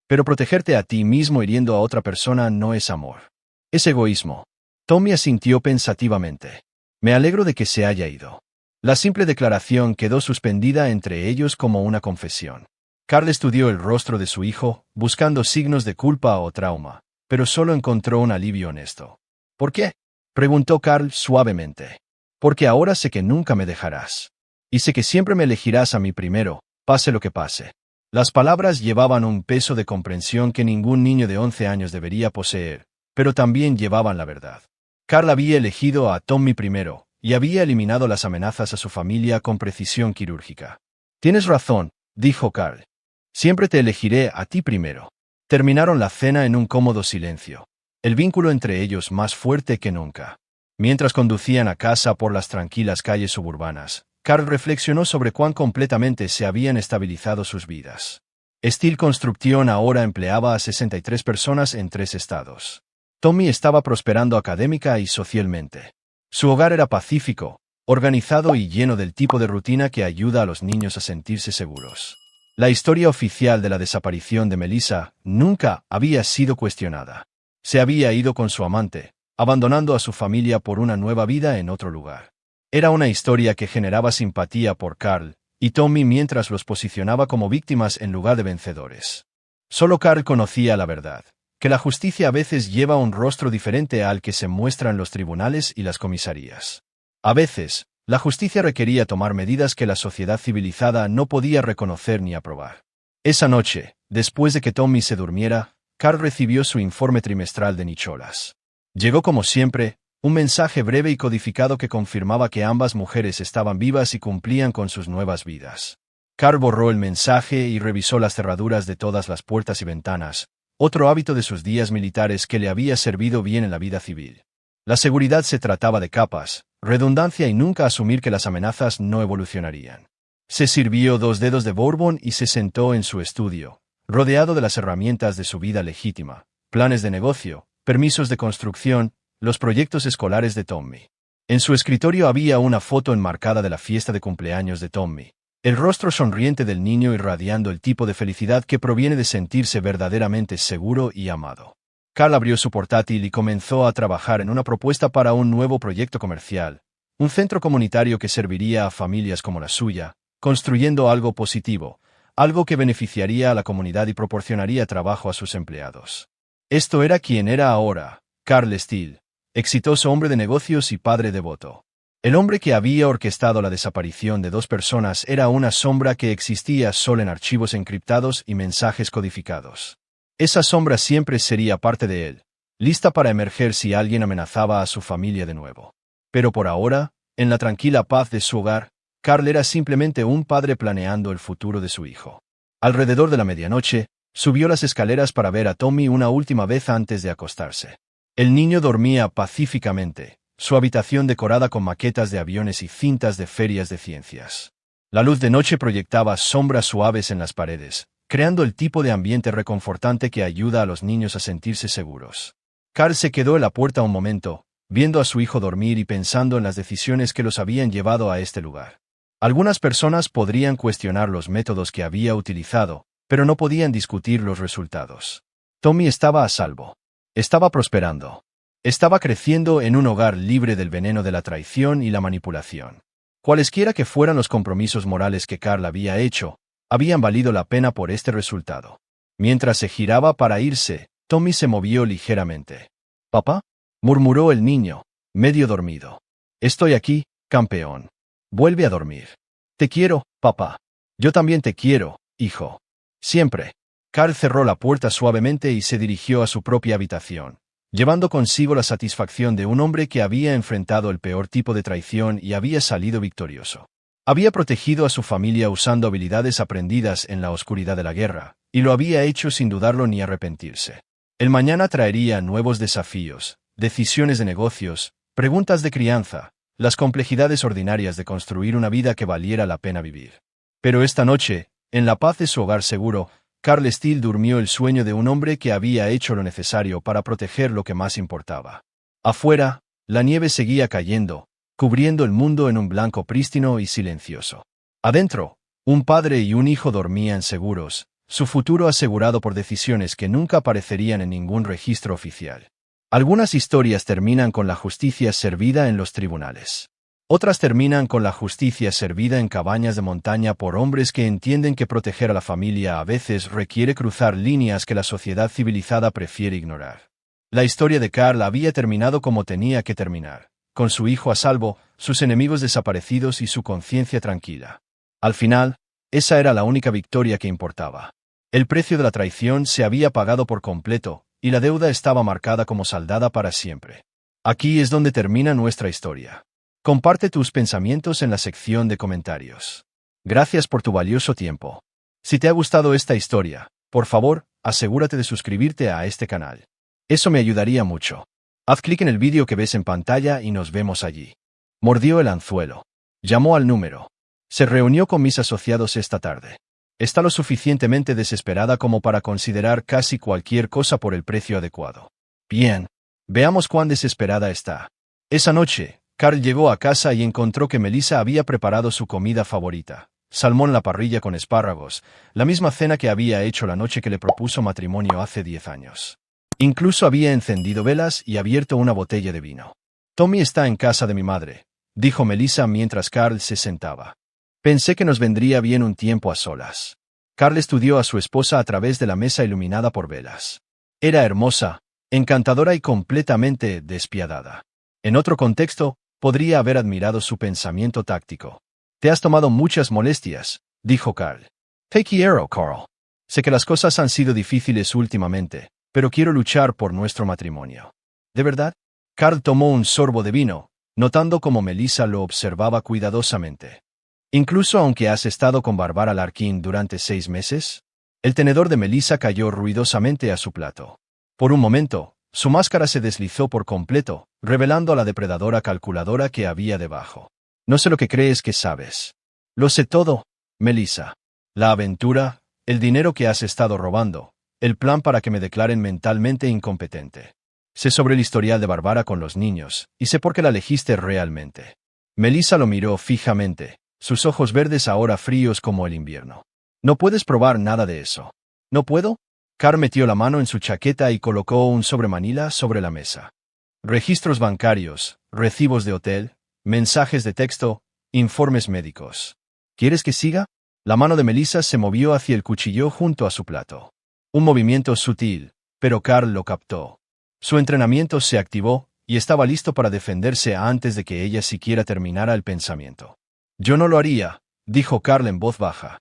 Pero protegerte a ti mismo hiriendo a otra persona no es amor. Es egoísmo. Tommy asintió pensativamente. Me alegro de que se haya ido. La simple declaración quedó suspendida entre ellos como una confesión. Carl estudió el rostro de su hijo, buscando signos de culpa o trauma, pero solo encontró un alivio honesto. ¿Por qué?, preguntó Carl suavemente. Porque ahora sé que nunca me dejarás. Y sé que siempre me elegirás a mí primero, pase lo que pase. Las palabras llevaban un peso de comprensión que ningún niño de 11 años debería poseer, pero también llevaban la verdad. Carl había elegido a Tommy primero, y había eliminado las amenazas a su familia con precisión quirúrgica. Tienes razón, dijo Carl. Siempre te elegiré a ti primero. Terminaron la cena en un cómodo silencio, el vínculo entre ellos más fuerte que nunca. Mientras conducían a casa por las tranquilas calles suburbanas, Carl reflexionó sobre cuán completamente se habían estabilizado sus vidas. Steel Construction ahora empleaba a 63 personas en 3 estados. Tommy estaba prosperando académica y socialmente. Su hogar era pacífico, organizado y lleno del tipo de rutina que ayuda a los niños a sentirse seguros. La historia oficial de la desaparición de Melissa nunca había sido cuestionada. Se había ido con su amante, abandonando a su familia por una nueva vida en otro lugar. Era una historia que generaba simpatía por Carl y Tommy mientras los posicionaba como víctimas en lugar de vencedores. Solo Carl conocía la verdad, que la justicia a veces lleva un rostro diferente al que se muestra en los tribunales y las comisarías. A veces, la justicia requería tomar medidas que la sociedad civilizada no podía reconocer ni aprobar. Esa noche, después de que Tommy se durmiera, Carl recibió su informe trimestral de Nicholas. Llegó como siempre, un mensaje breve y codificado que confirmaba que ambas mujeres estaban vivas y cumplían con sus nuevas vidas. Carl borró el mensaje y revisó las cerraduras de todas las puertas y ventanas, otro hábito de sus días militares que le había servido bien en la vida civil. La seguridad se trataba de capas, redundancia y nunca asumir que las amenazas no evolucionarían. Se sirvió 2 dedos de bourbon y se sentó en su estudio, rodeado de las herramientas de su vida legítima, planes de negocio, permisos de construcción, los proyectos escolares de Tommy. En su escritorio había una foto enmarcada de la fiesta de cumpleaños de Tommy, el rostro sonriente del niño irradiando el tipo de felicidad que proviene de sentirse verdaderamente seguro y amado. Carl abrió su portátil y comenzó a trabajar en una propuesta para un nuevo proyecto comercial, un centro comunitario que serviría a familias como la suya, construyendo algo positivo, algo que beneficiaría a la comunidad y proporcionaría trabajo a sus empleados. Esto era quien era ahora, Carl Steel, exitoso hombre de negocios y padre devoto. El hombre que había orquestado la desaparición de 2 personas era una sombra que existía solo en archivos encriptados y mensajes codificados. Esa sombra siempre sería parte de él, lista para emerger si alguien amenazaba a su familia de nuevo. Pero por ahora, en la tranquila paz de su hogar, Carl era simplemente un padre planeando el futuro de su hijo. Alrededor de la medianoche, subió las escaleras para ver a Tommy una última vez antes de acostarse. El niño dormía pacíficamente, su habitación decorada con maquetas de aviones y cintas de ferias de ciencias. La luz de noche proyectaba sombras suaves en las paredes, creando el tipo de ambiente reconfortante que ayuda a los niños a sentirse seguros. Carl se quedó en la puerta un momento, viendo a su hijo dormir y pensando en las decisiones que los habían llevado a este lugar. Algunas personas podrían cuestionar los métodos que había utilizado, pero no podían discutir los resultados. Tommy estaba a salvo. Estaba prosperando. Estaba creciendo en un hogar libre del veneno de la traición y la manipulación. Cualesquiera que fueran los compromisos morales que Carl había hecho, habían valido la pena por este resultado. Mientras se giraba para irse, Tommy se movió ligeramente. «¿Papá?», murmuró el niño, medio dormido. «Estoy aquí, campeón. Vuelve a dormir. Te quiero, papá. Yo también te quiero, hijo. Siempre». Carl cerró la puerta suavemente y se dirigió a su propia habitación, llevando consigo la satisfacción de un hombre que había enfrentado el peor tipo de traición y había salido victorioso. Había protegido a su familia usando habilidades aprendidas en la oscuridad de la guerra, y lo había hecho sin dudarlo ni arrepentirse. El mañana traería nuevos desafíos, decisiones de negocios, preguntas de crianza, las complejidades ordinarias de construir una vida que valiera la pena vivir. Pero esta noche, en la paz de su hogar seguro, Carl Steel durmió el sueño de un hombre que había hecho lo necesario para proteger lo que más importaba. Afuera, la nieve seguía cayendo, cubriendo el mundo en un blanco prístino y silencioso. Adentro, un padre y un hijo dormían seguros, su futuro asegurado por decisiones que nunca aparecerían en ningún registro oficial. Algunas historias terminan con la justicia servida en los tribunales. Otras terminan con la justicia servida en cabañas de montaña por hombres que entienden que proteger a la familia a veces requiere cruzar líneas que la sociedad civilizada prefiere ignorar. La historia de Carl había terminado como tenía que terminar, con su hijo a salvo, sus enemigos desaparecidos y su conciencia tranquila. Al final, esa era la única victoria que importaba. El precio de la traición se había pagado por completo, y la deuda estaba marcada como saldada para siempre. Aquí es donde termina nuestra historia. Comparte tus pensamientos en la sección de comentarios. Gracias por tu valioso tiempo. Si te ha gustado esta historia, por favor, asegúrate de suscribirte a este canal. Eso me ayudaría mucho. Haz clic en el vídeo que ves en pantalla y nos vemos allí. Mordió el anzuelo. Llamó al número. Se reunió con mis asociados esta tarde. Está lo suficientemente desesperada como para considerar casi cualquier cosa por el precio adecuado. Bien. Veamos cuán desesperada está. Esa noche, Carl llegó a casa y encontró que Melissa había preparado su comida favorita. Salmón a la parrilla con espárragos, la misma cena que había hecho la noche que le propuso matrimonio hace 10 años. Incluso había encendido velas y abierto una botella de vino. Tommy está en casa de mi madre, dijo Melissa mientras Carl se sentaba. Pensé que nos vendría bien un tiempo a solas. Carl estudió a su esposa a través de la mesa iluminada por velas. Era hermosa, encantadora y completamente despiadada. En otro contexto, podría haber admirado su pensamiento táctico. Te has tomado muchas molestias, dijo Carl. Te quiero, Carl. Sé que las cosas han sido difíciles últimamente, pero quiero luchar por nuestro matrimonio. ¿De verdad? Carl tomó un sorbo de vino, notando cómo Melissa lo observaba cuidadosamente. ¿Incluso aunque has estado con Barbara Larkin durante 6 meses? El tenedor de Melissa cayó ruidosamente a su plato. Por un momento, su máscara se deslizó por completo, revelando a la depredadora calculadora que había debajo. No sé lo que crees que sabes. Lo sé todo, Melissa. La aventura, el dinero que has estado robando, el plan para que me declaren mentalmente incompetente. Sé sobre el historial de Barbara con los niños, y sé por qué la elegiste realmente. Melissa lo miró fijamente, sus ojos verdes ahora fríos como el invierno. No puedes probar nada de eso. ¿No puedo? Carl metió la mano en su chaqueta y colocó un sobremanila sobre la mesa. Registros bancarios, recibos de hotel, mensajes de texto, informes médicos. ¿Quieres que siga? La mano de Melissa se movió hacia el cuchillo junto a su plato. Un movimiento sutil, pero Carl lo captó. Su entrenamiento se activó, y estaba listo para defenderse antes de que ella siquiera terminara el pensamiento. Yo no lo haría, dijo Carl en voz baja.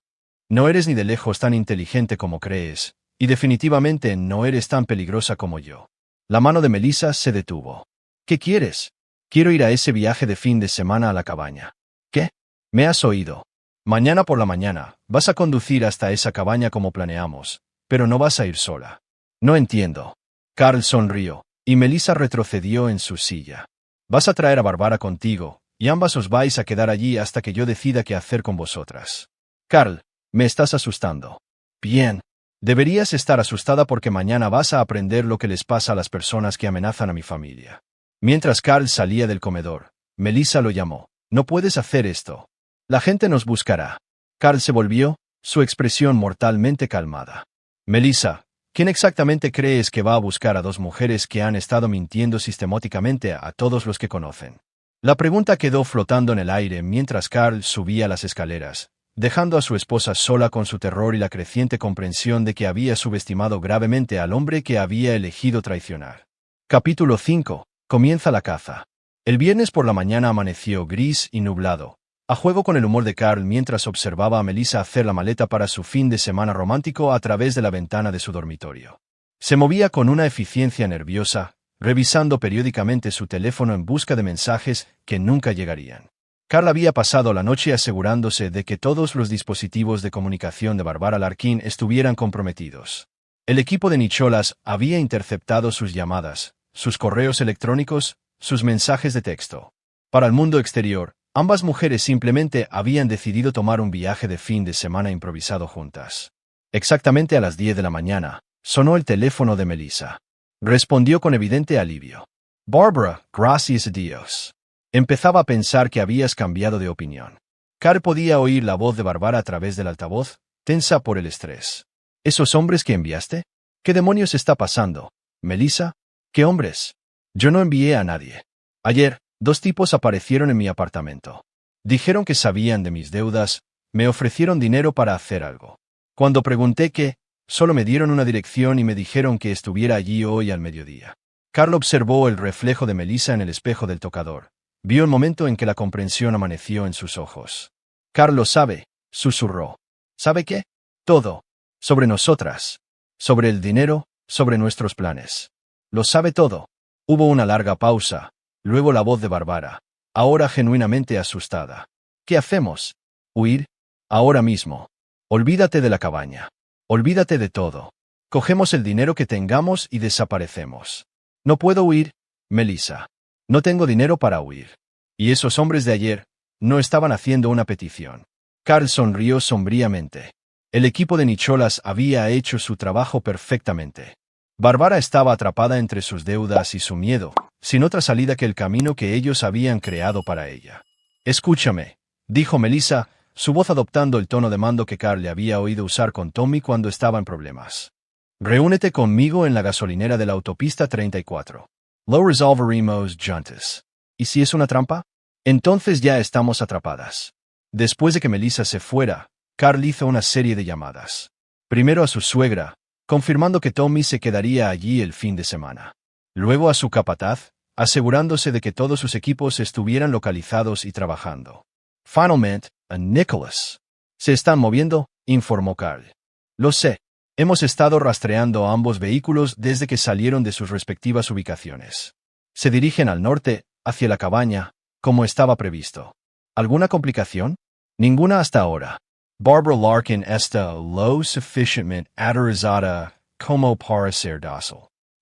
No eres ni de lejos tan inteligente como crees, y definitivamente no eres tan peligrosa como yo. La mano de Melissa se detuvo. ¿Qué quieres? Quiero ir a ese viaje de fin de semana a la cabaña. ¿Qué? Me has oído. Mañana por la mañana, vas a conducir hasta esa cabaña como planeamos, pero no vas a ir sola. No entiendo. Carl sonrió, y Melissa retrocedió en su silla. Vas a traer a Barbara contigo, y ambas os vais a quedar allí hasta que yo decida qué hacer con vosotras. Carl, me estás asustando. Bien. Deberías estar asustada porque mañana vas a aprender lo que les pasa a las personas que amenazan a mi familia. Mientras Carl salía del comedor, Melissa lo llamó. No puedes hacer esto. La gente nos buscará. Carl se volvió, su expresión mortalmente calmada. Melissa, ¿quién exactamente crees que va a buscar a 2 mujeres que han estado mintiendo sistemáticamente a todos los que conocen? La pregunta quedó flotando en el aire mientras Carl subía las escaleras, dejando a su esposa sola con su terror y la creciente comprensión de que había subestimado gravemente al hombre que había elegido traicionar. Capítulo 5. Comienza la caza. El viernes por la mañana amaneció gris y nublado, a juego con el humor de Carl mientras observaba a Melissa hacer la maleta para su fin de semana romántico a través de la ventana de su dormitorio. Se movía con una eficiencia nerviosa, revisando periódicamente su teléfono en busca de mensajes que nunca llegarían. Carl había pasado la noche asegurándose de que todos los dispositivos de comunicación de Barbara Larkin estuvieran comprometidos. El equipo de Nicholas había interceptado sus llamadas, sus correos electrónicos, sus mensajes de texto. Para el mundo exterior, ambas mujeres simplemente habían decidido tomar un viaje de fin de semana improvisado juntas. Exactamente a las 10 de la mañana, sonó el teléfono de Melissa. Respondió con evidente alivio. Barbara, gracias a Dios. Empezaba a pensar que habías cambiado de opinión. Carl podía oír la voz de Barbara a través del altavoz, tensa por el estrés. ¿Esos hombres que enviaste? ¿Qué demonios está pasando? ¿Melissa? ¿Qué hombres? Yo no envié a nadie. Ayer, 2 tipos aparecieron en mi apartamento. Dijeron que sabían de mis deudas, me ofrecieron dinero para hacer algo. Cuando pregunté qué, solo me dieron una dirección y me dijeron que estuviera allí hoy al mediodía. Carl observó el reflejo de Melissa en el espejo del tocador. Vio el momento en que la comprensión amaneció en sus ojos. Carl lo sabe, susurró. ¿Sabe qué? Todo. Sobre nosotras. Sobre el dinero, sobre nuestros planes. Lo sabe todo. Hubo una larga pausa, luego la voz de Barbara, ahora genuinamente asustada. ¿Qué hacemos? ¿Huir? Ahora mismo. Olvídate de la cabaña. Olvídate de todo. Cogemos el dinero que tengamos y desaparecemos. No puedo huir, Melissa. No tengo dinero para huir. Y esos hombres de ayer no estaban haciendo una petición. Carl sonrió sombríamente. El equipo de Nicholas había hecho su trabajo perfectamente. Bárbara estaba atrapada entre sus deudas y su miedo, sin otra salida que el camino que ellos habían creado para ella. «Escúchame», dijo Melissa, su voz adoptando el tono de mando que Carl le había oído usar con Tommy cuando estaba en problemas. «Reúnete conmigo en la gasolinera de la autopista 34. Lo resolveremos juntos. ¿Y si es una trampa? Entonces ya estamos atrapadas». Después de que Melissa se fuera, Carl hizo una serie de llamadas. Primero a su suegra, confirmando que Tommy se quedaría allí el fin de semana. Luego a su capataz, asegurándose de que todos sus equipos estuvieran localizados y trabajando. Finalmente, a Nicholas. «Se están moviendo», informó Carl. «Lo sé. Hemos estado rastreando a ambos vehículos desde que salieron de sus respectivas ubicaciones. Se dirigen al norte, hacia la cabaña, como estaba previsto. ¿Alguna complicación? Ninguna hasta ahora. Barbara Larkin está lo suficientemente aterrorizada como para ser dócil.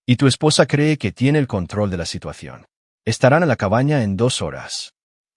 Y tu esposa cree que tiene el control de la situación. Estarán en la cabaña en 2 horas.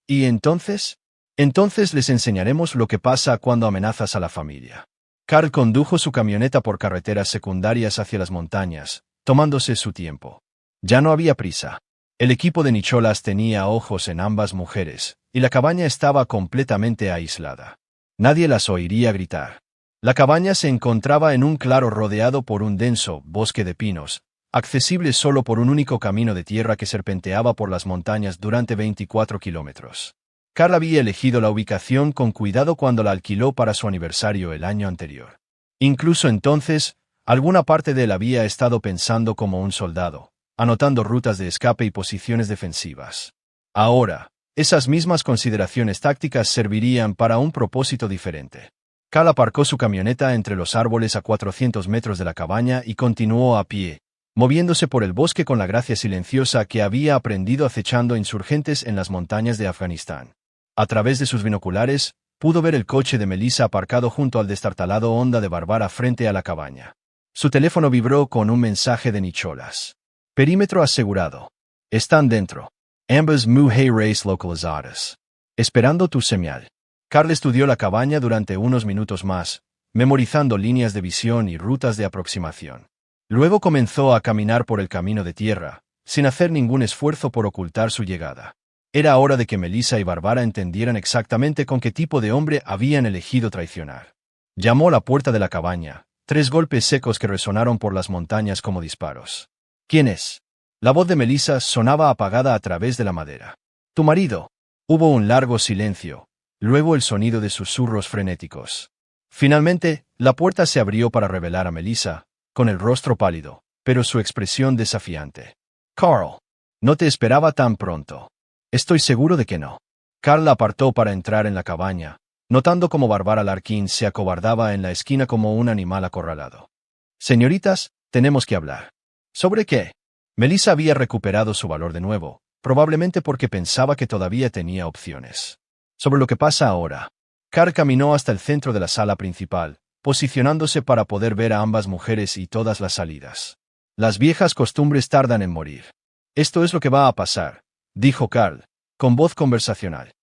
¿Y entonces? Entonces les enseñaremos lo que pasa cuando amenazas a la familia». Carl condujo su camioneta por carreteras secundarias hacia las montañas, tomándose su tiempo. Ya no había prisa. El equipo de Nicholas tenía ojos en ambas mujeres, y la cabaña estaba completamente aislada. Nadie las oiría gritar. La cabaña se encontraba en un claro rodeado por un denso bosque de pinos, accesible solo por un único camino de tierra que serpenteaba por las montañas durante 24 kilómetros. Carl había elegido la ubicación con cuidado cuando la alquiló para su aniversario el año anterior. Incluso entonces, alguna parte de él había estado pensando como un soldado, anotando rutas de escape y posiciones defensivas. Ahora, esas mismas consideraciones tácticas servirían para un propósito diferente. Carl aparcó su camioneta entre los árboles a 400 metros de la cabaña y continuó a pie, moviéndose por el bosque con la gracia silenciosa que había aprendido acechando insurgentes en las montañas de Afganistán. A través de sus binoculares, pudo ver el coche de Melissa aparcado junto al destartalado Honda de Bárbara frente a la cabaña. Su teléfono vibró con un mensaje de Nicholas. «Perímetro asegurado. Están dentro. Ambas mujeres localizadas. Esperando tu señal». Carl estudió la cabaña durante unos minutos más, memorizando líneas de visión y rutas de aproximación. Luego comenzó a caminar por el camino de tierra, sin hacer ningún esfuerzo por ocultar su llegada. Era hora de que Melissa y Bárbara entendieran exactamente con qué tipo de hombre habían elegido traicionar. Llamó a la puerta de la cabaña, 3 golpes secos que resonaron por las montañas como disparos. «¿Quién es?». La voz de Melissa sonaba apagada a través de la madera. «Tu marido». Hubo un largo silencio, luego el sonido de susurros frenéticos. Finalmente, la puerta se abrió para revelar a Melissa, con el rostro pálido, pero su expresión desafiante. «Carl, no te esperaba tan pronto». «Estoy seguro de que no». Carl la apartó para entrar en la cabaña, notando cómo Barbara Larkin se acobardaba en la esquina como un animal acorralado. «Señoritas, tenemos que hablar». «¿Sobre qué?». Melissa había recuperado su valor de nuevo, probablemente porque pensaba que todavía tenía opciones. «Sobre lo que pasa ahora». Carl caminó hasta el centro de la sala principal, posicionándose para poder ver a ambas mujeres y todas las salidas. «Las viejas costumbres tardan en morir. Esto es lo que va a pasar», dijo Carl, con voz conversacional.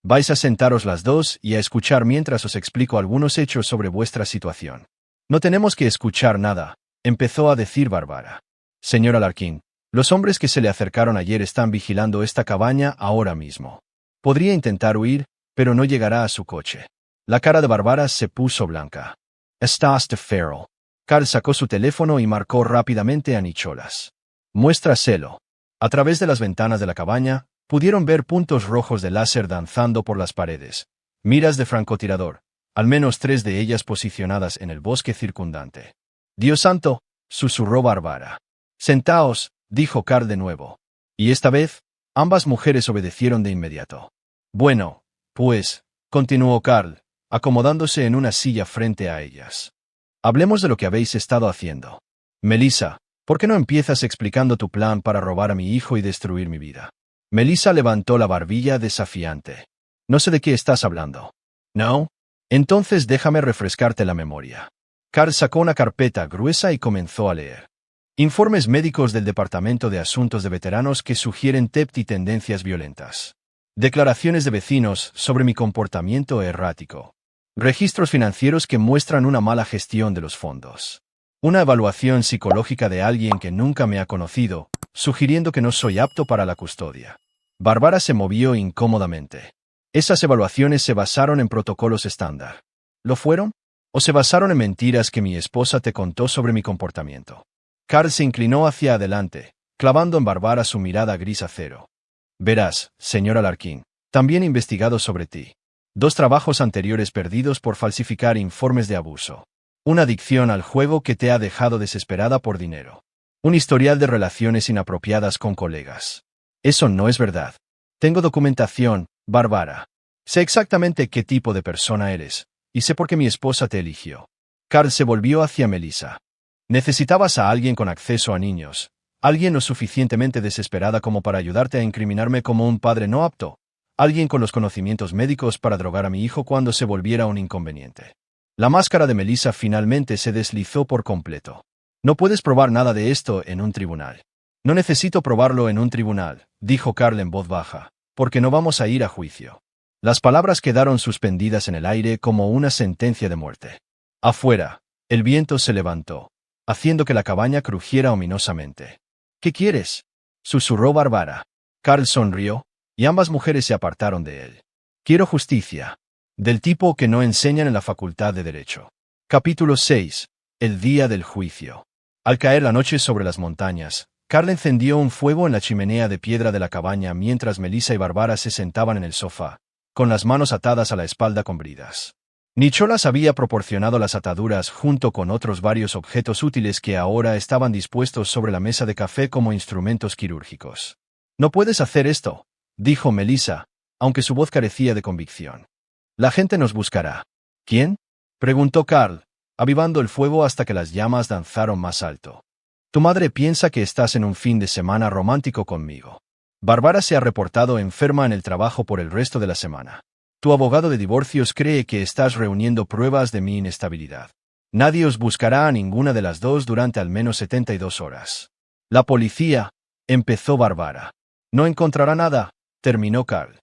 «Vais a sentaros las dos y a escuchar mientras os explico algunos hechos sobre vuestra situación». «No tenemos que escuchar nada», empezó a decir Bárbara. «Señora Larkin, los hombres que se le acercaron ayer están vigilando esta cabaña ahora mismo. Podría intentar huir, pero no llegará a su coche». La cara de Bárbara se puso blanca. «Estás de Farrell». Carl sacó su teléfono y marcó rápidamente a Nicholas. «Muéstraselo». A través de las ventanas de la cabaña, pudieron ver puntos rojos de láser danzando por las paredes. Miras de francotirador, al menos 3 de ellas posicionadas en el bosque circundante. «Dios santo», susurró Bárbara. «Sentaos», dijo Carl de nuevo. Y esta vez, ambas mujeres obedecieron de inmediato. «Bueno, pues», continuó Carl, acomodándose en una silla frente a ellas. «Hablemos de lo que habéis estado haciendo. Melissa, ¿por qué no empiezas explicando tu plan para robar a mi hijo y destruir mi vida?» Melissa levantó la barbilla desafiante. «No sé de qué estás hablando». «¿No? Entonces déjame refrescarte la memoria». Carl sacó una carpeta gruesa y comenzó a leer. «Informes médicos del Departamento de Asuntos de Veteranos que sugieren TEPT y tendencias violentas. Declaraciones de vecinos sobre mi comportamiento errático. Registros financieros que muestran una mala gestión de los fondos. Una evaluación psicológica de alguien que nunca me ha conocido, sugiriendo que no soy apto para la custodia. Bárbara se movió incómodamente. Esas evaluaciones se basaron en protocolos estándar. ¿Lo fueron? ¿O se basaron en mentiras que mi esposa te contó sobre mi comportamiento? Carl se inclinó hacia adelante, clavando en Bárbara su mirada gris acero. Verás, señora Larkin, también he investigado sobre ti. 2 trabajos anteriores perdidos por falsificar informes de abuso. Una adicción al juego que te ha dejado desesperada por dinero. Un historial de relaciones inapropiadas con colegas. Eso no es verdad. Tengo documentación, Bárbara. Sé exactamente qué tipo de persona eres, y sé por qué mi esposa te eligió. Carl se volvió hacia Melissa. Necesitabas a alguien con acceso a niños, alguien lo suficientemente desesperada como para ayudarte a incriminarme como un padre no apto, alguien con los conocimientos médicos para drogar a mi hijo cuando se volviera un inconveniente. La máscara de Melissa finalmente se deslizó por completo. No puedes probar nada de esto en un tribunal. No necesito probarlo en un tribunal, dijo Carl en voz baja, porque no vamos a ir a juicio. Las palabras quedaron suspendidas en el aire como una sentencia de muerte. Afuera, el viento se levantó, haciendo que la cabaña crujiera ominosamente. ¿Qué quieres?, susurró Bárbara. Carl sonrió, y ambas mujeres se apartaron de él. Quiero justicia. Del tipo que no enseñan en la Facultad de Derecho. Capítulo 6. El día del juicio. Al caer la noche sobre las montañas, Carl encendió un fuego en la chimenea de piedra de la cabaña mientras Melissa y Bárbara se sentaban en el sofá, con las manos atadas a la espalda con bridas. Nicholas había proporcionado las ataduras junto con otros varios objetos útiles que ahora estaban dispuestos sobre la mesa de café como instrumentos quirúrgicos. No puedes hacer esto, dijo Melissa, aunque su voz carecía de convicción. La gente nos buscará. ¿Quién?, preguntó Carl, avivando el fuego hasta que las llamas danzaron más alto. Tu madre piensa que estás en un fin de semana romántico conmigo. Bárbara se ha reportado enferma en el trabajo por el resto de la semana. Tu abogado de divorcios cree que estás reuniendo pruebas de mi inestabilidad. Nadie os buscará a ninguna de las dos durante al menos 72 horas. La policía, empezó Bárbara. No encontrará nada, terminó Carl.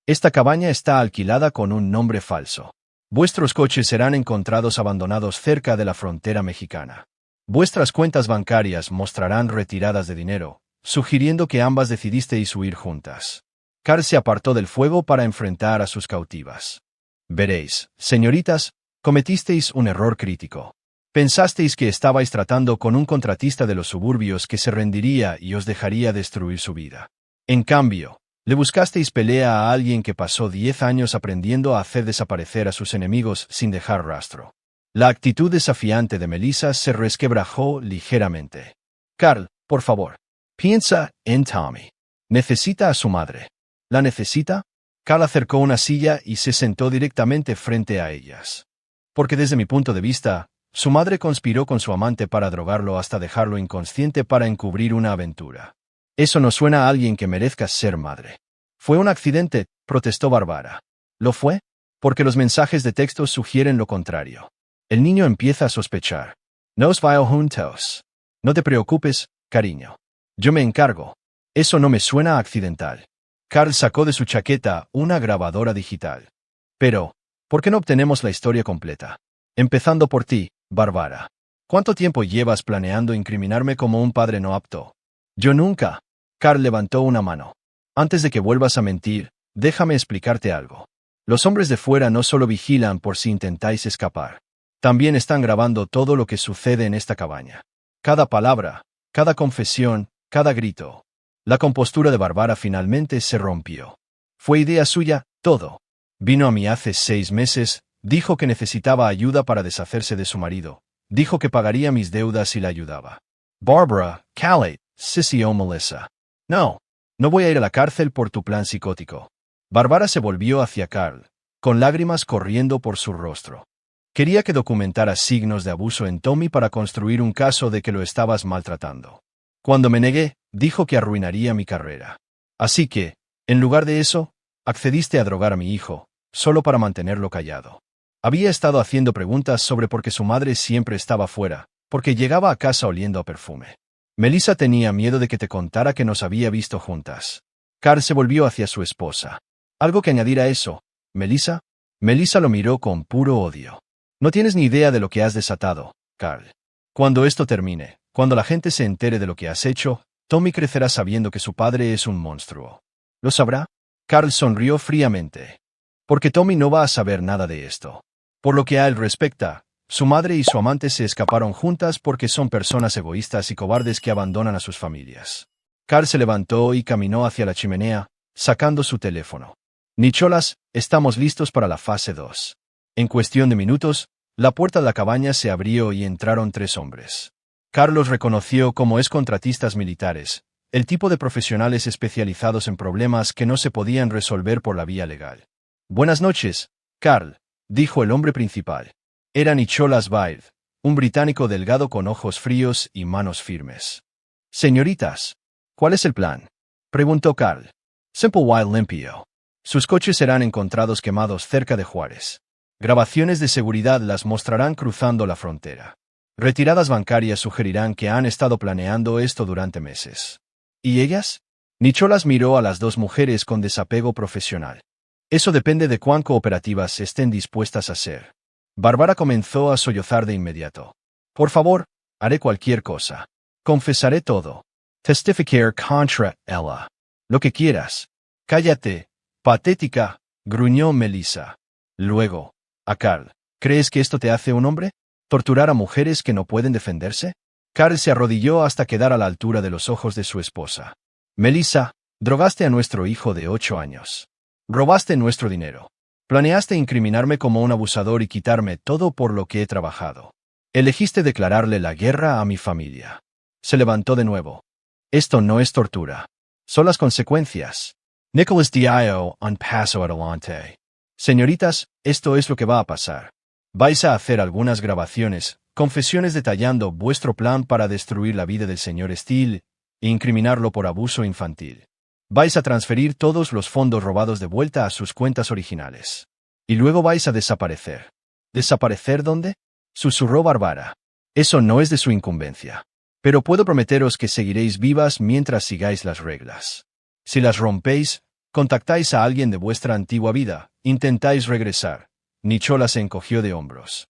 Esta cabaña está alquilada con un nombre falso. Vuestros coches serán encontrados abandonados cerca de la frontera mexicana. Vuestras cuentas bancarias mostrarán retiradas de dinero, sugiriendo que ambas decidisteis huir juntas. Carl se apartó del fuego para enfrentar a sus cautivas. Veréis, señoritas, cometisteis un error crítico. Pensasteis que estabais tratando con un contratista de los suburbios que se rendiría y os dejaría destruir su vida. En cambio, le buscasteis pelea a alguien que pasó 10 años aprendiendo a hacer desaparecer a sus enemigos sin dejar rastro. La actitud desafiante de Melissa se resquebrajó ligeramente. Carl, por favor, piensa en Tommy. Necesita a su madre. ¿La necesita? Carl acercó una silla y se sentó directamente frente a ellas. Porque desde mi punto de vista, su madre conspiró con su amante para drogarlo hasta dejarlo inconsciente para encubrir una aventura. Eso no suena a alguien que merezca ser madre. Fue un accidente, protestó Bárbara. ¿Lo fue? Porque los mensajes de texto sugieren lo contrario. El niño empieza a sospechar. Nos vaya juntos. No te preocupes, cariño. Yo me encargo. Eso no me suena accidental. Carl sacó de su chaqueta una grabadora digital. Pero, ¿por qué no obtenemos la historia completa? Empezando por ti, Bárbara. ¿Cuánto tiempo llevas planeando incriminarme como un padre no apto? Yo nunca. Carl levantó una mano. Antes de que vuelvas a mentir, déjame explicarte algo. Los hombres de fuera no solo vigilan por si intentáis escapar. También están grabando todo lo que sucede en esta cabaña. Cada palabra, cada confesión, cada grito. La compostura de Bárbara finalmente se rompió. Fue idea suya, todo. Vino a mí hace 6 meses, dijo que necesitaba ayuda para deshacerse de su marido. Dijo que pagaría mis deudas si la ayudaba. Barbara, Calais, Sissy o Melissa. No voy a ir a la cárcel por tu plan psicótico. Bárbara se volvió hacia Carl, con lágrimas corriendo por su rostro. Quería que documentara signos de abuso en Tommy para construir un caso de que lo estabas maltratando. Cuando me negué, dijo que arruinaría mi carrera. Así que, en lugar de eso, accediste a drogar a mi hijo, solo para mantenerlo callado. Había estado haciendo preguntas sobre por qué su madre siempre estaba fuera, porque llegaba a casa oliendo a perfume. Melissa tenía miedo de que te contara que nos había visto juntas. Carl se volvió hacia su esposa. ¿Algo que añadir a eso, Melissa? Melissa lo miró con puro odio. No tienes ni idea de lo que has desatado, Carl. Cuando esto termine, cuando la gente se entere de lo que has hecho, Tommy crecerá sabiendo que su padre es un monstruo. ¿Lo sabrá? Carl sonrió fríamente. Porque Tommy no va a saber nada de esto. Por lo que a él respecta, su madre y su amante se escaparon juntas porque son personas egoístas y cobardes que abandonan a sus familias. Carl se levantó y caminó hacia la chimenea, sacando su teléfono. Nicholas, estamos listos para la fase 2. En cuestión de minutos, la puerta de la cabaña se abrió y entraron 3 hombres. Carl los reconoció como excontratistas militares, el tipo de profesionales especializados en problemas que no se podían resolver por la vía legal. Buenas noches, Carl, dijo el hombre principal. Era Nicholas Baird, un británico delgado con ojos fríos y manos firmes. Señoritas, ¿cuál es el plan?, preguntó Carl. Simple Wild limpio. Sus coches serán encontrados quemados cerca de Juárez. Grabaciones de seguridad las mostrarán cruzando la frontera. Retiradas bancarias sugerirán que han estado planeando esto durante meses. ¿Y ellas? Nicholas miró a las 2 mujeres con desapego profesional. Eso depende de cuán cooperativas estén dispuestas a ser. Bárbara comenzó a sollozar de inmediato. Por favor, haré cualquier cosa. Confesaré todo. Testificar contra ella. Lo que quieras. Cállate, patética, gruñó Melissa. Luego, a Carl, ¿crees que esto te hace un hombre? ¿Torturar a mujeres que no pueden defenderse? Carl se arrodilló hasta quedar a la altura de los ojos de su esposa. Melissa, drogaste a nuestro hijo de 8 años. Robaste nuestro dinero. Planeaste incriminarme como un abusador y quitarme todo por lo que he trabajado. Elegiste declararle la guerra a mi familia. Se levantó de nuevo. Esto no es tortura. Son las consecuencias. Nicholas dio un paso adelante. Señoritas, esto es lo que va a pasar. Vais a hacer algunas grabaciones, confesiones detallando vuestro plan para destruir la vida del señor Steele e incriminarlo por abuso infantil. Vais a transferir todos los fondos robados de vuelta a sus cuentas originales. Y luego vais a desaparecer. ¿Desaparecer dónde?, susurró Bárbara. Eso no es de su incumbencia. Pero puedo prometeros que seguiréis vivas mientras sigáis las reglas. Si las rompéis, contactáis a alguien de vuestra antigua vida, intentáis regresar. Nicholas se encogió de hombros.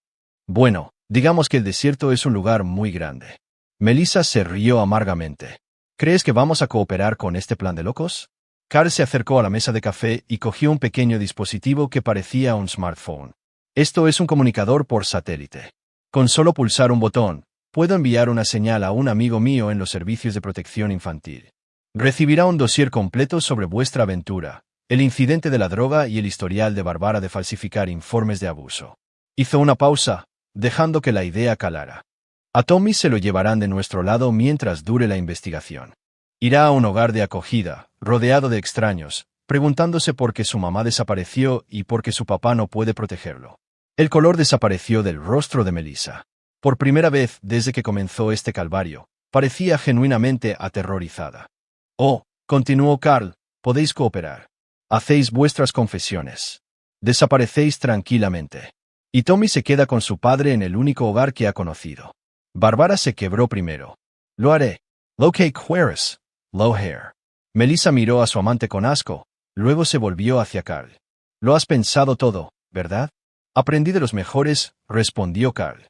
Bueno, digamos que el desierto es un lugar muy grande. Melissa se rió amargamente. ¿Crees que vamos a cooperar con este plan de locos? Carl se acercó a la mesa de café y cogió un pequeño dispositivo que parecía un smartphone. Esto es un comunicador por satélite. Con solo pulsar un botón, puedo enviar una señal a un amigo mío en los servicios de protección infantil. Recibirá un dossier completo sobre vuestra aventura, el incidente de la droga y el historial de Bárbara de falsificar informes de abuso. Hizo una pausa, dejando que la idea calara. A Tommy se lo llevarán de nuestro lado mientras dure la investigación. Irá a un hogar de acogida, rodeado de extraños, preguntándose por qué su mamá desapareció y por qué su papá no puede protegerlo. El color desapareció del rostro de Melissa. Por primera vez desde que comenzó este calvario, parecía genuinamente aterrorizada. Oh, continuó Carl, podéis cooperar. Hacéis vuestras confesiones. Desaparecéis tranquilamente. Y Tommy se queda con su padre en el único hogar que ha conocido. Bárbara se quebró primero. Lo haré. Locate Juárez. Low hair. Melissa miró a su amante con asco, luego se volvió hacia Carl. Lo has pensado todo, ¿verdad? Aprendí de los mejores, respondió Carl.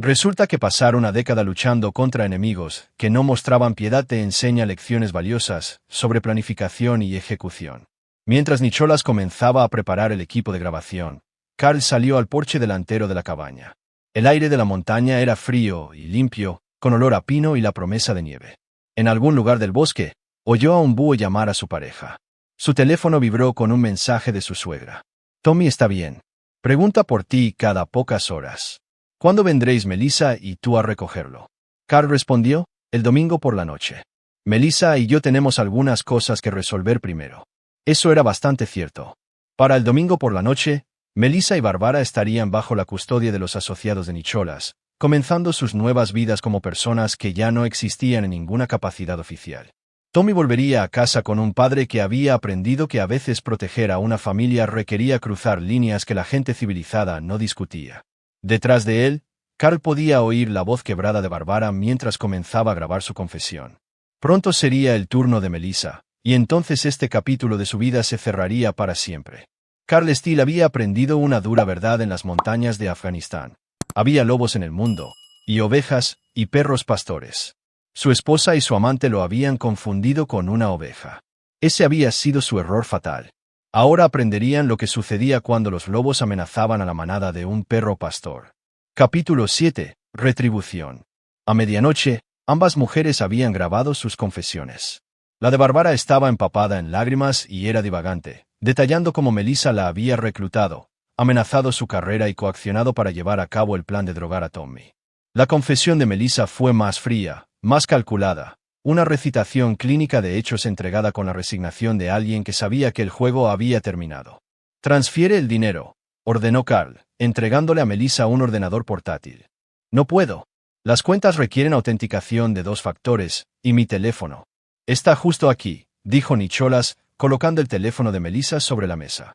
Resulta que pasar una década luchando contra enemigos que no mostraban piedad te enseña lecciones valiosas sobre planificación y ejecución. Mientras Nicholas comenzaba a preparar el equipo de grabación, Carl salió al porche delantero de la cabaña. El aire de la montaña era frío y limpio, con olor a pino y la promesa de nieve. En algún lugar del bosque, oyó a un búho llamar a su pareja. Su teléfono vibró con un mensaje de su suegra. Tommy está bien. Pregunta por ti cada pocas horas. ¿Cuándo vendréis Melissa y tú a recogerlo? Carl respondió, el domingo por la noche. Melissa y yo tenemos algunas cosas que resolver primero. Eso era bastante cierto. Para el domingo por la noche, Melissa y Bárbara estarían bajo la custodia de los asociados de Nicholas, comenzando sus nuevas vidas como personas que ya no existían en ninguna capacidad oficial. Tommy volvería a casa con un padre que había aprendido que a veces proteger a una familia requería cruzar líneas que la gente civilizada no discutía. Detrás de él, Carl podía oír la voz quebrada de Bárbara mientras comenzaba a grabar su confesión. Pronto sería el turno de Melissa, y entonces este capítulo de su vida se cerraría para siempre. Carl Steele había aprendido una dura verdad en las montañas de Afganistán. Había lobos en el mundo, y ovejas, y perros pastores. Su esposa y su amante lo habían confundido con una oveja. Ese había sido su error fatal. Ahora aprenderían lo que sucedía cuando los lobos amenazaban a la manada de un perro pastor. Capítulo 7. Retribución. A medianoche, ambas mujeres habían grabado sus confesiones. La de Bárbara estaba empapada en lágrimas y era divagante, detallando cómo Melissa la había reclutado, amenazado su carrera y coaccionado para llevar a cabo el plan de drogar a Tommy. La confesión de Melissa fue más fría, más calculada, una recitación clínica de hechos entregada con la resignación de alguien que sabía que el juego había terminado. «Transfiere el dinero», ordenó Carl, entregándole a Melissa un ordenador portátil. «No puedo. Las cuentas requieren autenticación de 2 factores, y mi teléfono. Está justo aquí», dijo Nicholas, colocando el teléfono de Melissa sobre la mesa.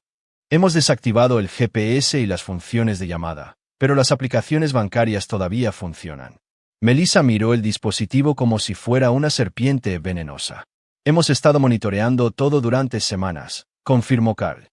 «Hemos desactivado el GPS y las funciones de llamada, pero las aplicaciones bancarias todavía funcionan». Melissa miró el dispositivo como si fuera una serpiente venenosa. «Hemos estado monitoreando todo durante semanas», confirmó Carl.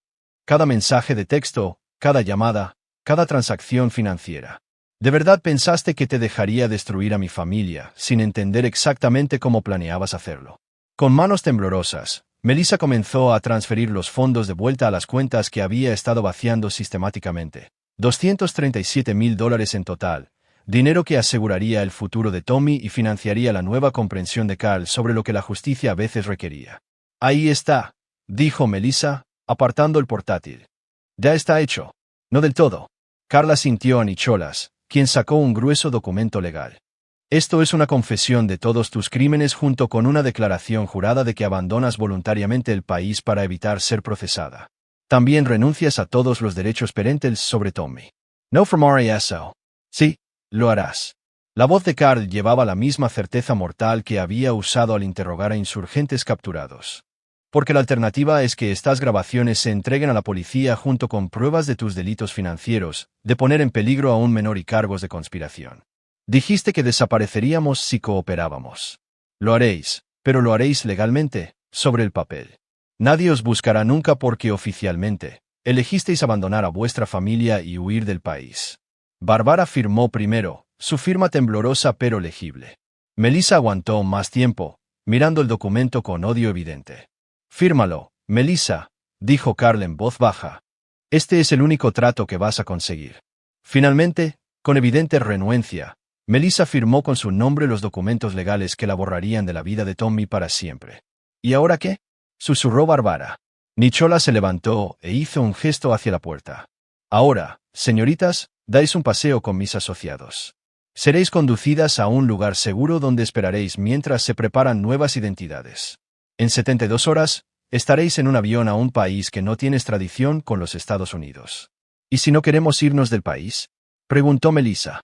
«Cada mensaje de texto, cada llamada, cada transacción financiera. ¿De verdad pensaste que te dejaría destruir a mi familia, sin entender exactamente cómo planeabas hacerlo?» Con manos temblorosas, Melissa comenzó a transferir los fondos de vuelta a las cuentas que había estado vaciando sistemáticamente. $237,000 en total, dinero que aseguraría el futuro de Tommy y financiaría la nueva comprensión de Carl sobre lo que la justicia a veces requería. «Ahí está», dijo Melissa, apartando el portátil. «Ya está hecho». «No del todo». Carl asintió a Nicholas, quien sacó un grueso documento legal. «Esto es una confesión de todos tus crímenes junto con una declaración jurada de que abandonas voluntariamente el país para evitar ser procesada. También renuncias a todos los derechos parentales sobre Tommy». «No from RASO». «Sí, lo harás». La voz de Carl llevaba la misma certeza mortal que había usado al interrogar a insurgentes capturados. «Porque la alternativa es que estas grabaciones se entreguen a la policía junto con pruebas de tus delitos financieros, de poner en peligro a un menor y cargos de conspiración. Dijiste que desapareceríamos si cooperábamos. Lo haréis, pero lo haréis legalmente, sobre el papel. Nadie os buscará nunca porque oficialmente elegisteis abandonar a vuestra familia y huir del país». Bárbara firmó primero, su firma temblorosa pero legible. Melissa aguantó más tiempo, mirando el documento con odio evidente. «Fírmalo, Melissa», dijo Carl en voz baja. «Este es el único trato que vas a conseguir». Finalmente, con evidente renuencia, Melissa firmó con su nombre los documentos legales que la borrarían de la vida de Tommy para siempre. «¿Y ahora qué?», susurró Bárbara. Nicholas se levantó e hizo un gesto hacia la puerta. «Ahora, señoritas, dais un paseo con mis asociados. Seréis conducidas a un lugar seguro donde esperaréis mientras se preparan nuevas identidades. En 72 horas, estaréis en un avión a un país que no tiene extradición con los Estados Unidos». «¿Y si no queremos irnos del país?», preguntó Melissa.